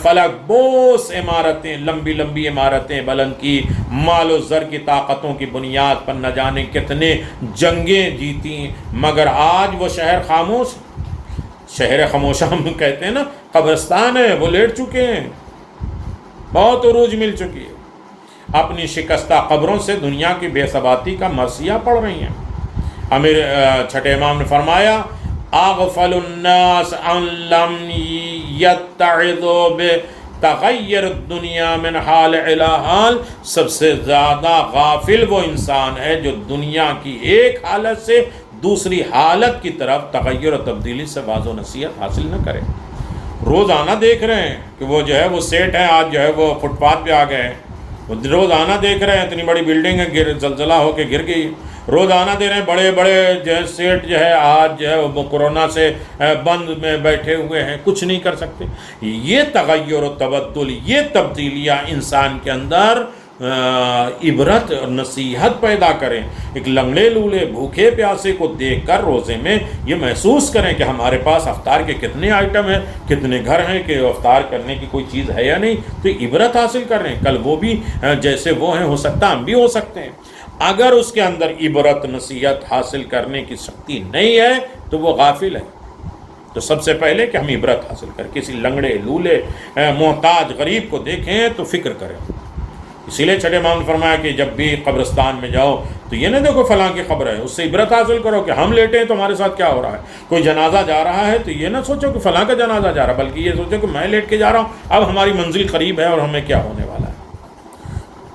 فلک بوس عمارتیں، لمبی لمبی عمارتیں بلند کی، مال و زر کی طاقتوں کی بنیاد پر نہ جانے کتنے جنگیں جیتی، مگر آج وہ شہر خاموش، شہر خاموشہ ہم کہتے ہیں نا، قبرستان ہے، وہ لیٹ چکے ہیں، بہت عروج مل چکی ہے، اپنی شکستہ قبروں سے دنیا کی بے ثباتی کا مرثیہ پڑھ رہی ہیں۔ امیر چھٹے امام نے فرمایا اغفل الناس ان لم یتعظوا بتغیر الدنیا من حال الى حال، سب سے زیادہ غافل وہ انسان ہے جو دنیا کی ایک حالت سے دوسری حالت کی طرف تغیر و تبدیلی سے واضح و نصیحت حاصل نہ کرے۔ روزانہ دیکھ رہے ہیں کہ وہ جو ہے وہ سیٹ ہیں، آج جو ہے وہ فٹ پاتھ پہ آ گئے ہیں، وہ روزانہ دیکھ رہے ہیں اتنی بڑی بلڈنگ ہے زلزلہ ہو کے گر گئی، روزانہ دے رہے ہیں بڑے بڑے جو ہے سیٹ جو ہے آج جو ہے وہ کورونا سے بند میں بیٹھے ہوئے ہیں، کچھ نہیں کر سکتے۔ یہ تغیر و تبدل، یہ تبدیلیاں انسان کے اندر عبرت اور نصیحت پیدا کریں۔ ایک لنگڑے لولے بھوکے پیاسے کو دیکھ کر روزے میں یہ محسوس کریں کہ ہمارے پاس افطار کے کتنے آئٹم ہیں، کتنے گھر ہیں کہ افطار کرنے کی کوئی چیز ہے یا نہیں، تو عبرت حاصل کر رہے ہیں۔ کل وہ بھی جیسے وہ ہیں، ہو سکتا ہم بھی ہو سکتے ہیں۔ اگر اس کے اندر عبرت نصیحت حاصل کرنے کی شکتی نہیں ہے تو وہ غافل ہے۔ تو سب سے پہلے کہ ہم عبرت حاصل کریں، کسی لنگڑے لولے محتاج غریب کو دیکھیں تو فکر کریں، اسی لیے چھٹے امام نے فرمایا کہ جب بھی قبرستان میں جاؤ تو یہ نہ دیکھو فلاں کی قبر ہے، اس سے عبرت حاصل کرو کہ ہم لیٹے ہیں تو ہمارے ساتھ کیا ہو رہا ہے. کوئی جنازہ جا رہا ہے تو یہ نہ سوچو کہ فلاں کا جنازہ جا رہا ہے، بلکہ یہ سوچو کہ میں لیٹ کے جا رہا ہوں، اب ہماری منزل قریب ہے اور ہمیں کیا ہونے والا ہے.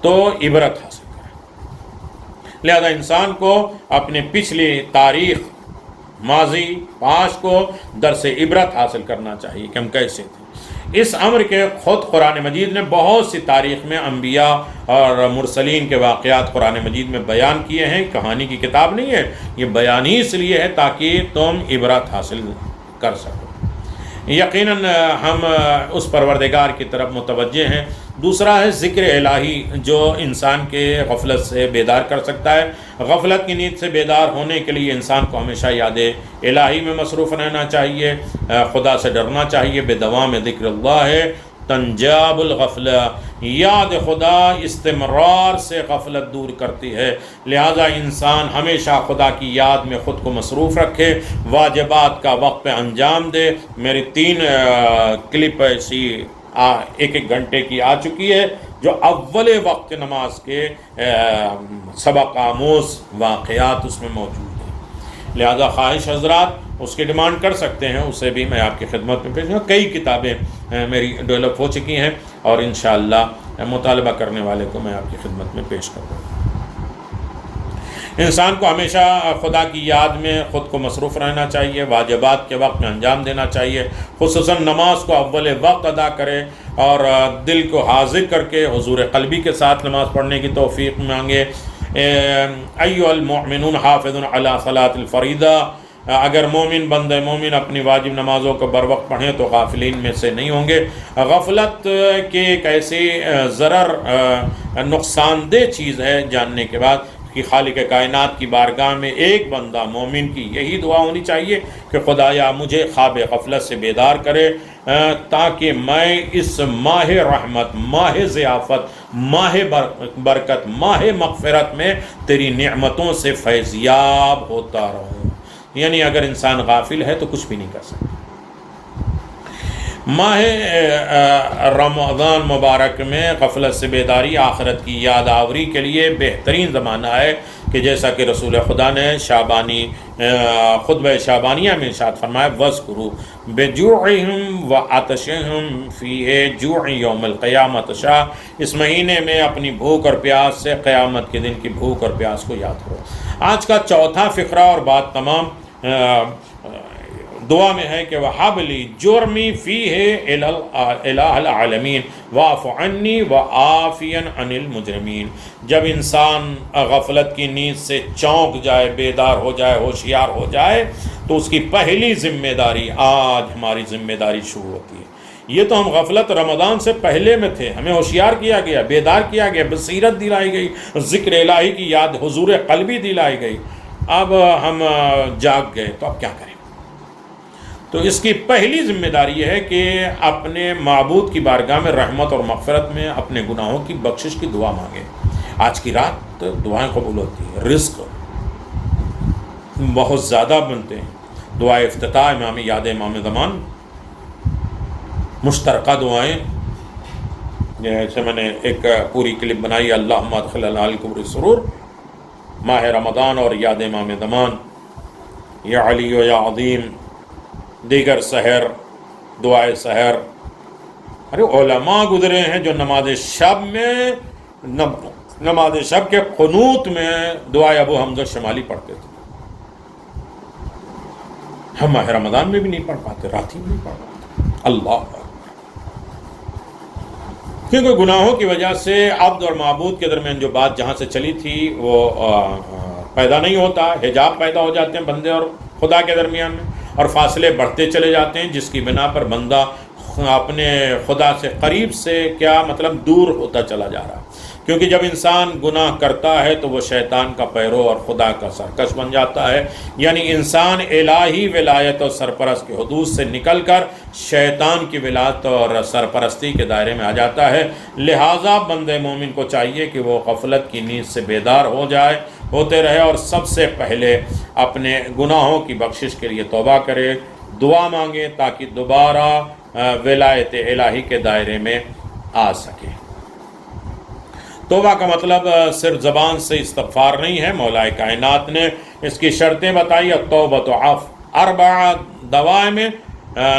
تو عبرت حاصل کریں. لہذا انسان کو اپنے پچھلی تاریخ، ماضی، پاس کو درس عبرت حاصل کرنا چاہیے کہ ہم کیسے تھے. اس امر کے خود قرآن مجید نے بہت سی تاریخ میں انبیاء اور مرسلین کے واقعات قرآن مجید میں بیان کیے ہیں. کہانی کی کتاب نہیں ہے، یہ بیان ہی اس لیے ہے تاکہ تم عبرت حاصل کر سکو. یقیناً ہم اس پروردگار کی طرف متوجہ ہیں. دوسرا ہے ذکر الہی جو انسان کے غفلت سے بیدار کر سکتا ہے. غفلت کی نیند سے بیدار ہونے کے لیے انسان کو ہمیشہ یاد الہی میں مصروف رہنا چاہیے، خدا سے ڈرنا چاہیے. بے دوام ذکر اللہ ہے تنجاب الغفلہ، یاد خدا استمرار سے غفلت دور کرتی ہے. لہذا انسان ہمیشہ خدا کی یاد میں خود کو مصروف رکھے، واجبات کا وقت پہ انجام دے. میری 3 کلپ ایسی 1 گھنٹے کی آ چکی ہے جو اول وقت نماز کے سبق آموز واقعات اس میں موجود ہیں. لہذا خواہش حضرات اس کی ڈیمانڈ کر سکتے ہیں، اسے بھی میں آپ کی خدمت میں پیش کروں. کئی کتابیں میری ڈیولپ ہو چکی ہیں اور انشاءاللہ مطالبہ کرنے والے کو میں آپ کی خدمت میں پیش کروں. انسان کو ہمیشہ خدا کی یاد میں خود کو مصروف رہنا چاہیے، واجبات کے وقت میں انجام دینا چاہیے، خصوصاً نماز کو اول وقت ادا کرے اور دل کو حاضر کر کے حضور قلبی کے ساتھ نماز پڑھنے کی توفیق مانگے. ایھا المؤمنون حافظوا علی صلاۃ الفریضہ، اگر مومن بندے مومن اپنی واجب نمازوں کو بر وقت پڑھیں تو غافلین میں سے نہیں ہوں گے. غفلت کی ایک ایسی ضرر نقصان دہ چیز ہے جاننے کے بعد کہ خالق کائنات کی بارگاہ میں ایک بندہ مومن کی یہی دعا ہونی چاہیے کہ خدایا مجھے خواب غفلت سے بیدار کرے تاکہ میں اس ماہ رحمت، ماہ ضیافت، ماہ برکت، ماہ مغفرت میں تیری نعمتوں سے فیضیاب ہوتا رہوں. یعنی اگر انسان غافل ہے تو کچھ بھی نہیں کر سکتا. ماہ رمضان مبارک میں غفلت سے بیداری آخرت کی یاد آوری کے لیے بہترین زمانہ ہے کہ جیسا کہ رسول خدا نے شعبانی خطبہ شعبانیہ میں ارشاد فرمایا وَاذْكُرُوا بِجُوعِهِمْ وَعَطْشِهِمْ فِيهِ جُوعِ يَوْمِ الْقِيَامَةِ شاہ. اس مہینے میں اپنی بھوک اور پیاس سے قیامت کے دن کی بھوک اور پیاس کو یاد کرو. آج کا چوتھا فقرہ اور بات تمام دعا میں ہے کہ وَحَبْ لِي جُرْمِي فِيهِ الَٰهِ الْعَالَمِينَ وَاعْفُ عَنِّي وَعَافِيًا عَنِ الْمُجْرِمِينَ. جب انسان غفلت کی نیند سے چونک جائے، بیدار ہو جائے، ہوشیار ہو جائے تو اس کی پہلی ذمہ داری، آج ہماری ذمہ داری شروع ہوتی ہے. یہ تو ہم غفلت رمضان سے پہلے میں تھے، ہمیں ہوشیار کیا گیا، بیدار کیا گیا، بصیرت دلائی گئی، ذکر الہی کی یاد حضور قلبی دلائی گئی. اب ہم جاگ گئے تو اب کیا کریں؟ تو اس کی پہلی ذمہ داری یہ ہے کہ اپنے معبود کی بارگاہ میں رحمت اور مغفرت میں اپنے گناہوں کی بخشش کی دعا مانگے. آج کی رات دعائیں قبول ہوتی ہیں، رزق بہت زیادہ بنتے ہیں. دعائے افتتاح امام یاد امام زمان، مشترکہ دعائیں جیسے میں نے ایک پوری کلپ بنائی اللہم ادخل علی القبر السرور، ماہ رمضان اور یاد امام زمان، یا علی و یا عظیم، دیگر سحر، دعائے سحر. ارے علماء گزرے ہیں جو نماز شب میں، نماز شب کے قنوت میں دعائے ابو حمزہ شمالی پڑھتے تھے. ہم ماہ رمضان میں بھی نہیں پڑھ پاتے، رات ہی میں نہیں پڑھ پاتے. اللہ، کیونکہ گناہوں کی وجہ سے عبد اور معبود کے درمیان جو بات جہاں سے چلی تھی وہ پیدا نہیں ہوتا. حجاب پیدا ہو جاتے ہیں بندے اور خدا کے درمیان میں، اور فاصلے بڑھتے چلے جاتے ہیں جس کی بنا پر بندہ اپنے خدا سے قریب سے کیا مطلب دور ہوتا چلا جا رہا. کیونکہ جب انسان گناہ کرتا ہے تو وہ شیطان کا پیرو اور خدا کا سرکش بن جاتا ہے. یعنی انسان الہی ولایت اور سرپرست کے حدود سے نکل کر شیطان کی ولایت اور سرپرستی کے دائرے میں آ جاتا ہے. لہٰذا بندے مومن کو چاہیے کہ وہ غفلت کی نیند سے بیدار ہو جائے، ہوتے رہے، اور سب سے پہلے اپنے گناہوں کی بخشش کے لیے توبہ کرے، دعا مانگے تاکہ دوبارہ ولایت الہی کے دائرے میں آ سکے. توبہ کا مطلب صرف زبان سے استغفار نہیں ہے، مولا کائنات نے اس کی شرطیں بتائی، التوبۃ اربع دوائم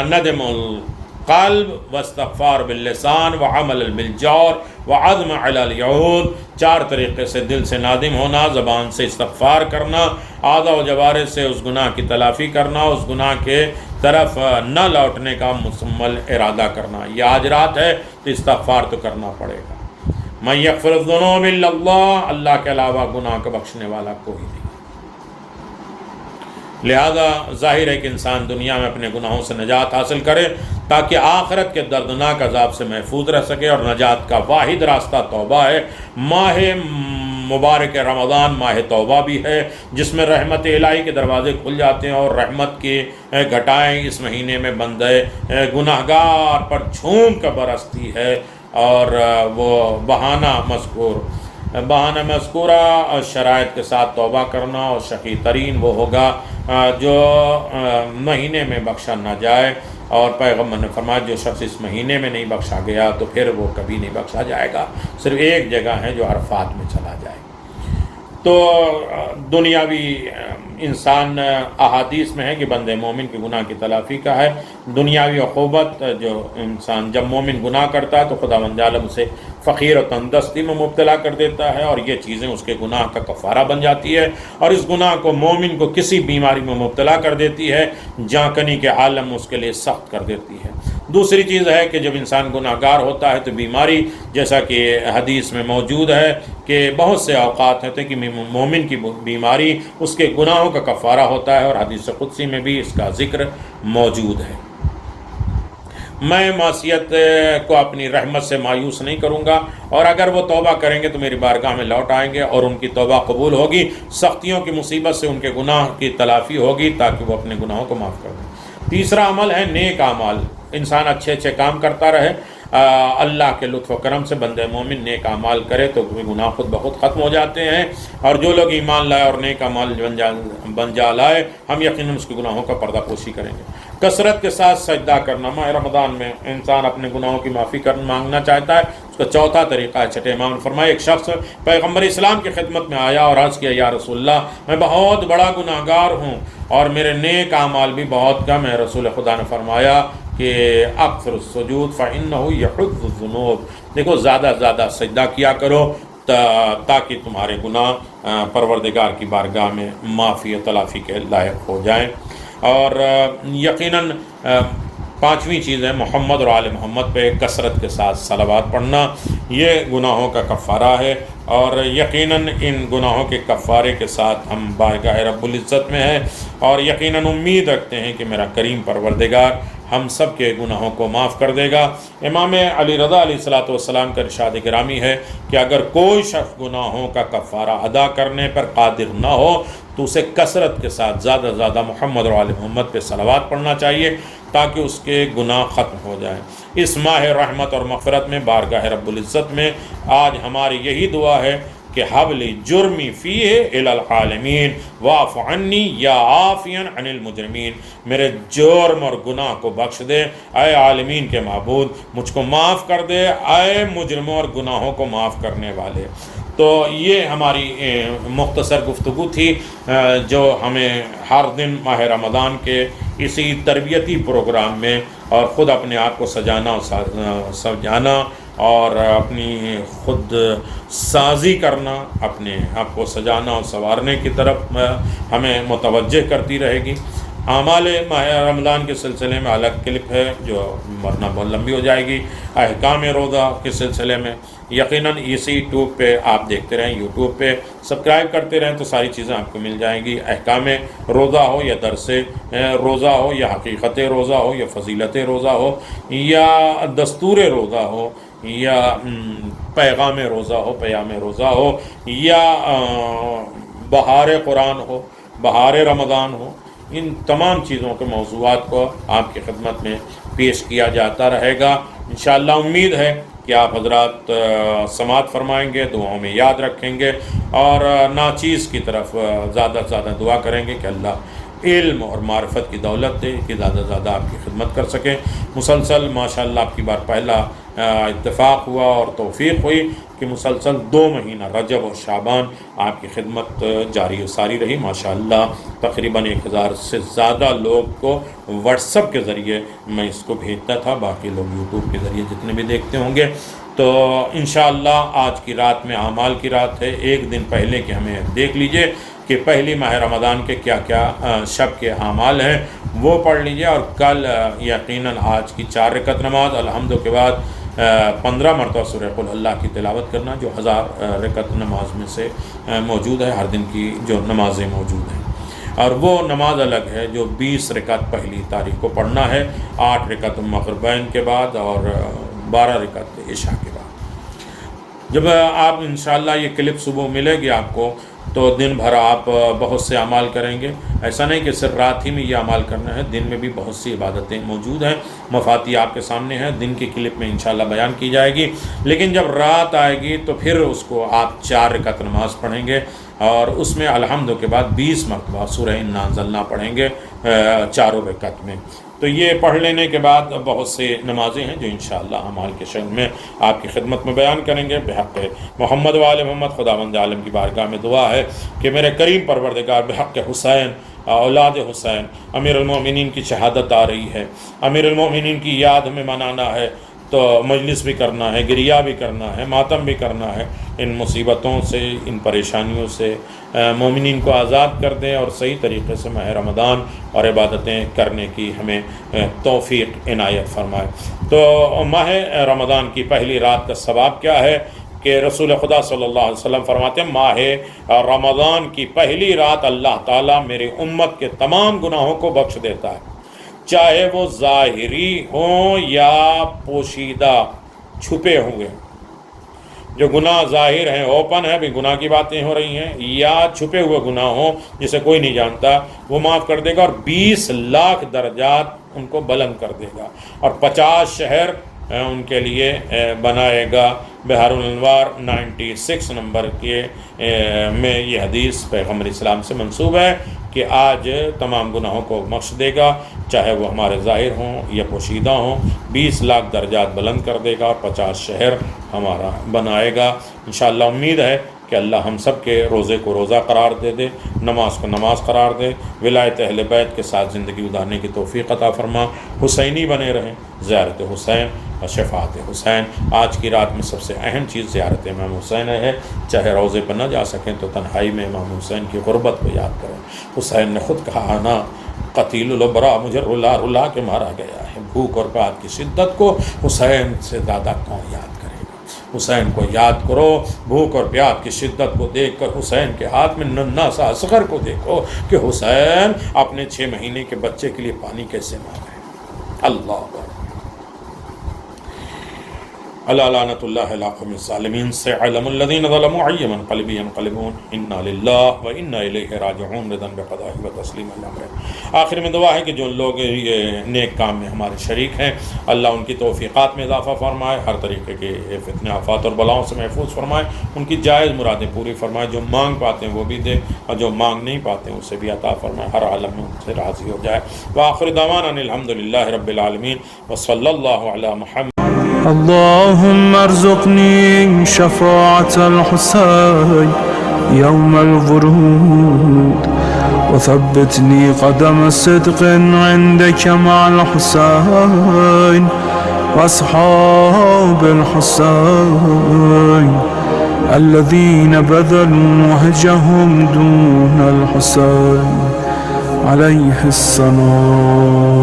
ندم القلب واستغفار باللسان وعمل بالجور وعزم علی اليعود، 4 طریقے سے دل سے نادم ہونا، زبان سے استغفار کرنا، اعضاء و جوارح سے اس گناہ کی تلافی کرنا، اس گناہ کے طرف نہ لوٹنے کا مکمل ارادہ کرنا۔ یہ آج رات ہے تو استغفار تو کرنا پڑے گا۔ من یغفر الذنوب الا اللہ، اللہ کے علاوہ گناہ کو بخشنے والا کوئی نہیں۔ لہذا ظاہر ہے کہ انسان دنیا میں اپنے گناہوں سے نجات حاصل کرے تاکہ آخرت کے دردناک عذاب سے محفوظ رہ سکے، اور نجات کا واحد راستہ توبہ ہے۔ ماہ مبارک رمضان ماہ توبہ بھی ہے، جس میں رحمت الہی کے دروازے کھل جاتے ہیں اور رحمت کی گھٹائیں اس مہینے میں بندے گناہگار پر جھوم کر برستی ہے، اور وہ بہانہ مذکورہ اور شرائط کے ساتھ توبہ کرنا، اور شقی ترین وہ ہوگا جو مہینے میں بخشا نہ جائے، اور پیغمبر نے فرمایا جو شخص اس مہینے میں نہیں بخشا گیا تو پھر وہ کبھی نہیں بخشا جائے گا، صرف ایک جگہ ہے جو عرفات میں چلا جائے۔ تو دنیاوی انسان احادیث میں ہے کہ بندے مومن کے گناہ کی تلافی کا ہے۔ دنیاوی عقوبت جو انسان جب مومن گناہ کرتا ہے تو خداوند عالم اسے فقیر و تندرستی میں مبتلا کر دیتا ہے، اور یہ چیزیں اس کے گناہ کا کفارہ بن جاتی ہے، اور اس گناہ کو مومن کو کسی بیماری میں مبتلا کر دیتی ہے، جانکنی کے عالم اس کے لیے سخت کر دیتی ہے۔ دوسری چیز ہے کہ جب انسان گناہ گار ہوتا ہے تو بیماری، جیسا کہ حدیث میں موجود ہے کہ بہت سے اوقات ہوتے ہیں کہ مومن کی بیماری اس کے گناہوں کا کفارہ ہوتا ہے، اور حدیث قدسی میں بھی اس کا ذکر موجود ہے۔ میں معصیت کو اپنی رحمت سے مایوس نہیں کروں گا، اور اگر وہ توبہ کریں گے تو میری بارگاہ میں لوٹ آئیں گے اور ان کی توبہ قبول ہوگی، سختیوں کی مصیبت سے ان کے گناہ کی تلافی ہوگی تاکہ وہ اپنے گناہوں کو معاف کر دیں۔ تیسرا عمل ہے نیک اعمال، انسان اچھے اچھے کام کرتا رہے، اللہ کے لطف و کرم سے بندہ مومن نیک اعمال کرے تو گناہ خود بخود ختم ہو جاتے ہیں، اور جو لوگ ایمان لائے اور نیک اعمال بن جا لائے، ہم یقیناً اس کے گناہوں کا پردہ پوشی کریں گے۔ کثرت کے ساتھ سجدہ کرنا، ماہ رمضان میں انسان اپنے گناہوں کی معافی مانگنا چاہتا ہے، اس کا چوتھا طریقہ ہے۔ چھٹے امام نے فرمایا ایک شخص پیغمبر اسلام کی خدمت میں آیا اور عرض کیا یا رسول اللہ میں بہت بڑا گناہ گار ہوں اور میرے نیک اعمال بھی بہت کم ہے۔ رسول خدا نے فرمایا کہ اکثر السجود فإنہ یحط الذنوب، دیکھو زیادہ زیادہ سجدہ کیا کرو تاکہ تمہارے گناہ پروردگار کی بارگاہ میں معافی و تلافی کے لائق ہو جائیں۔ اور یقیناً پانچویں چیز ہے محمد اور آل محمد پہ کثرت کے ساتھ صلوات پڑھنا، یہ گناہوں کا کفارہ ہے، اور یقیناً ان گناہوں کے کفارے کے ساتھ ہم بارگاہ رب العزت میں ہیں، اور یقیناً امید رکھتے ہیں کہ میرا کریم پروردگار ہم سب کے گناہوں کو معاف کر دے گا۔ امام علی رضا علیہ السلام کا ارشاد گرامی ہے کہ اگر کوئی شخص گناہوں کا کفارہ ادا کرنے پر قادر نہ ہو تو اسے کثرت کے ساتھ زیادہ زیادہ محمد اور آل محمد پہ صلوات پڑھنا چاہیے تاکہ اس کے گناہ ختم ہو جائیں۔ اس ماہ رحمت اور مغفرت میں بارگاہ رب العزت میں آج ہماری یہی دعا ہے کہ حبلی جرمی فیہ الی العالمین واعف عنی یا عافیا عن المجرمین، میرے جرم اور گناہ کو بخش دے اے عالمین کے معبود، مجھ کو معاف کر دے اے مجرموں اور گناہوں کو معاف کرنے والے۔ تو یہ ہماری مختصر گفتگو تھی جو ہمیں ہر دن ماہ رمضان کے اسی تربیتی پروگرام میں اور خود اپنے آپ کو سجانا اور اپنی خود سازی کرنا، اپنے آپ کو سجانا اور سنوارنے کی طرف ہمیں متوجہ کرتی رہے گی۔ اعمال ماہ رمضان کے سلسلے میں الگ کلپ ہے جو ورنہ بہت لمبی ہو جائے گی۔ احکام روزہ کے سلسلے میں یقیناً اسی یوٹیوب پہ آپ دیکھتے رہیں، یوٹیوب پہ سبسکرائب کرتے رہیں تو ساری چیزیں آپ کو مل جائیں گی۔ احکام روزہ ہو یا درس روزہ ہو یا حقیقت روزہ ہو یا فضیلت روزہ ہو یا دستور روزہ ہو یا پیغام روزہ ہو، پیام روزہ ہو یا بہار قرآن ہو، بہار رمضان ہو، ان تمام چیزوں کے موضوعات کو آپ کی خدمت میں پیش کیا جاتا رہے گا۔ انشاءاللہ امید ہے کہ آپ حضرات سماعت فرمائیں گے، دعاؤں میں یاد رکھیں گے اور ناچیز کی طرف زیادہ سے زیادہ دعا کریں گے کہ اللہ علم اور معرفت کی دولت دے کہ زیادہ سے زیادہ آپ کی خدمت کر سکیں۔ مسلسل ماشاءاللہ آپ کی بار پہلا اتفاق ہوا اور توفیق ہوئی کہ مسلسل 2 مہینہ رجب اور شعبان آپ کی خدمت جاری و ساری رہی ماشاءاللہ. تقریباً 1000 سے زیادہ لوگ کو واٹس ایپ کے ذریعے میں اس کو بھیجتا تھا، باقی لوگ یوٹیوب کے ذریعے جتنے بھی دیکھتے ہوں گے. تو انشاءاللہ آج کی رات میں اعمال کی رات ہے. ایک دن پہلے کہ ہمیں دیکھ لیجئے کہ پہلی ماہ رمضان کے کیا کیا شب کے اعمال ہیں وہ پڑھ لیجئے، اور کل یقیناً آج کی 4 رکعت نماز الحمد کے بعد 15 مرتبہ سورہ قل اللہ کی تلاوت کرنا، جو 1000 رکعت نماز میں سے موجود ہے، ہر دن کی جو نمازیں موجود ہیں. اور وہ نماز الگ ہے جو 20 رکعت پہلی تاریخ کو پڑھنا ہے، 8 رکعت مغربین کے بعد اور 12 رکعت عشاء کے بعد. جب آپ انشاءاللہ یہ کلپ صبح ملے گی آپ کو تو دن بھر آپ بہت سے اعمال کریں گے. ایسا نہیں کہ صرف رات ہی میں یہ اعمال کرنا ہے، دن میں بھی بہت سی عبادتیں موجود ہیں. مفاتی آپ کے سامنے ہیں، دن کی کلپ میں انشاءاللہ بیان کی جائے گی. لیکن جب رات آئے گی تو پھر اس کو آپ 4 رکعت نماز پڑھیں گے، اور اس میں الحمد کے بعد 20 مرتبہ سورہ انا انزلنا پڑھیں گے 4 رکعت میں. تو یہ پڑھ لینے کے بعد بہت سے نمازیں ہیں جو انشاءاللہ اعمال کے شأن میں آپ کی خدمت میں بیان کریں گے. بحق محمد و آل محمد خداوند عالم کی بارگاہ میں دعا ہے کہ میرے کریم پروردگار بحق حسین اولاد حسین، امیر المومنین کی شہادت آ رہی ہے، امیر المومنین کی یاد ہمیں منانا ہے، تو مجلس بھی کرنا ہے، گریہ بھی کرنا ہے، ماتم بھی کرنا ہے. ان مصیبتوں سے، ان پریشانیوں سے مومنین کو آزاد کر دیں، اور صحیح طریقے سے ماہ رمضان اور عبادتیں کرنے کی ہمیں توفیق عنایت فرمائے. تو ماہ رمضان کی پہلی رات کا ثواب کیا ہے کہ رسول خدا صلی اللہ علیہ وسلم فرماتے ہیں ماہ رمضان کی پہلی رات اللہ تعالیٰ میری امت کے تمام گناہوں کو بخش دیتا ہے، چاہے وہ ظاہری ہوں یا پوشیدہ چھپے ہوئے. جو گناہ ظاہر ہیں، اوپن ہے بھی گناہ کی باتیں ہو رہی ہیں، یا چھپے ہوئے گناہ ہوں جسے کوئی نہیں جانتا، وہ معاف کر دے گا، اور 20 لاکھ درجات ان کو بلند کر دے گا، اور 50 شہر ان کے لیے بنائے گا. بحار الانوار 96 نمبر کے میں یہ حدیث پیغمبر اسلام سے منسوب ہے کہ آج تمام گناہوں کو بخش دے گا، چاہے وہ ہمارے ظاہر ہوں یا پوشیدہ ہوں. 20 لاکھ درجات بلند کر دے گا، 50 شہر ہمارا بنائے گا. انشاءاللہ امید ہے کہ اللہ ہم سب کے روزے کو روزہ قرار دے دے، نماز کو نماز قرار دے، ولایت اہل بیت کے ساتھ زندگی گزارنے کی توفیق عطا فرما، حسینی بنے رہیں، زیارت حسین اور شفاعت حسین. آج کی رات میں سب سے اہم چیز زیارت امام حسین ہے. چاہے روزے پر نہ جا سکیں تو تنہائی میں امام حسین کی غربت کو یاد کریں. حسین نے خود کہا آنا قتیل البرا، مجھے رلا رلا کے مارا گیا ہے. بھوک اور پیاس کی شدت کو حسین سے زیادہ کون یاد کرے گا؟ حسین کو یاد کرو. بھوک اور پیاس کی شدت کو دیکھ کر حسین کے ہاتھ میں ننھا سا اصغر کو دیکھو کہ حسین اپنے 6 مہینے کے بچے کے لیے پانی کیسے مانگے. اللہ اکبر. الا لعنت اللہ علی قوم الظالمین سے علم الذین ظلموا ای منقلب ینقلبون انا للہ و انا الیہ راجعون رضا بقضاء و تسلیم الامر. آخر میں دعا ہے کہ جو لوگ یہ نیک کام میں ہمارے شریک ہیں اللہ ان کی توفیقات میں اضافہ فرمائے، ہر طریقے کے فتنے آفات اور بلاؤں سے محفوظ فرمائے، ان کی جائز مرادیں پوری فرمائے، جو مانگ پاتے ہیں وہ بھی دے اور جو مانگ نہیں پاتے ہیں اسے بھی عطا فرمائے، ہر عالم میں ان سے راضی ہو جائے. وآخر دعوانا الحمدللہ رب العالمین وصلی اللہ علی محمد. اللهم ارزقني شفاعة الحسين يوم الورود وثبتني قدم صدق عندك مع الحسين وأصحاب الحسين الذين بذلوا وهجهم دون الحسين عليه السلام.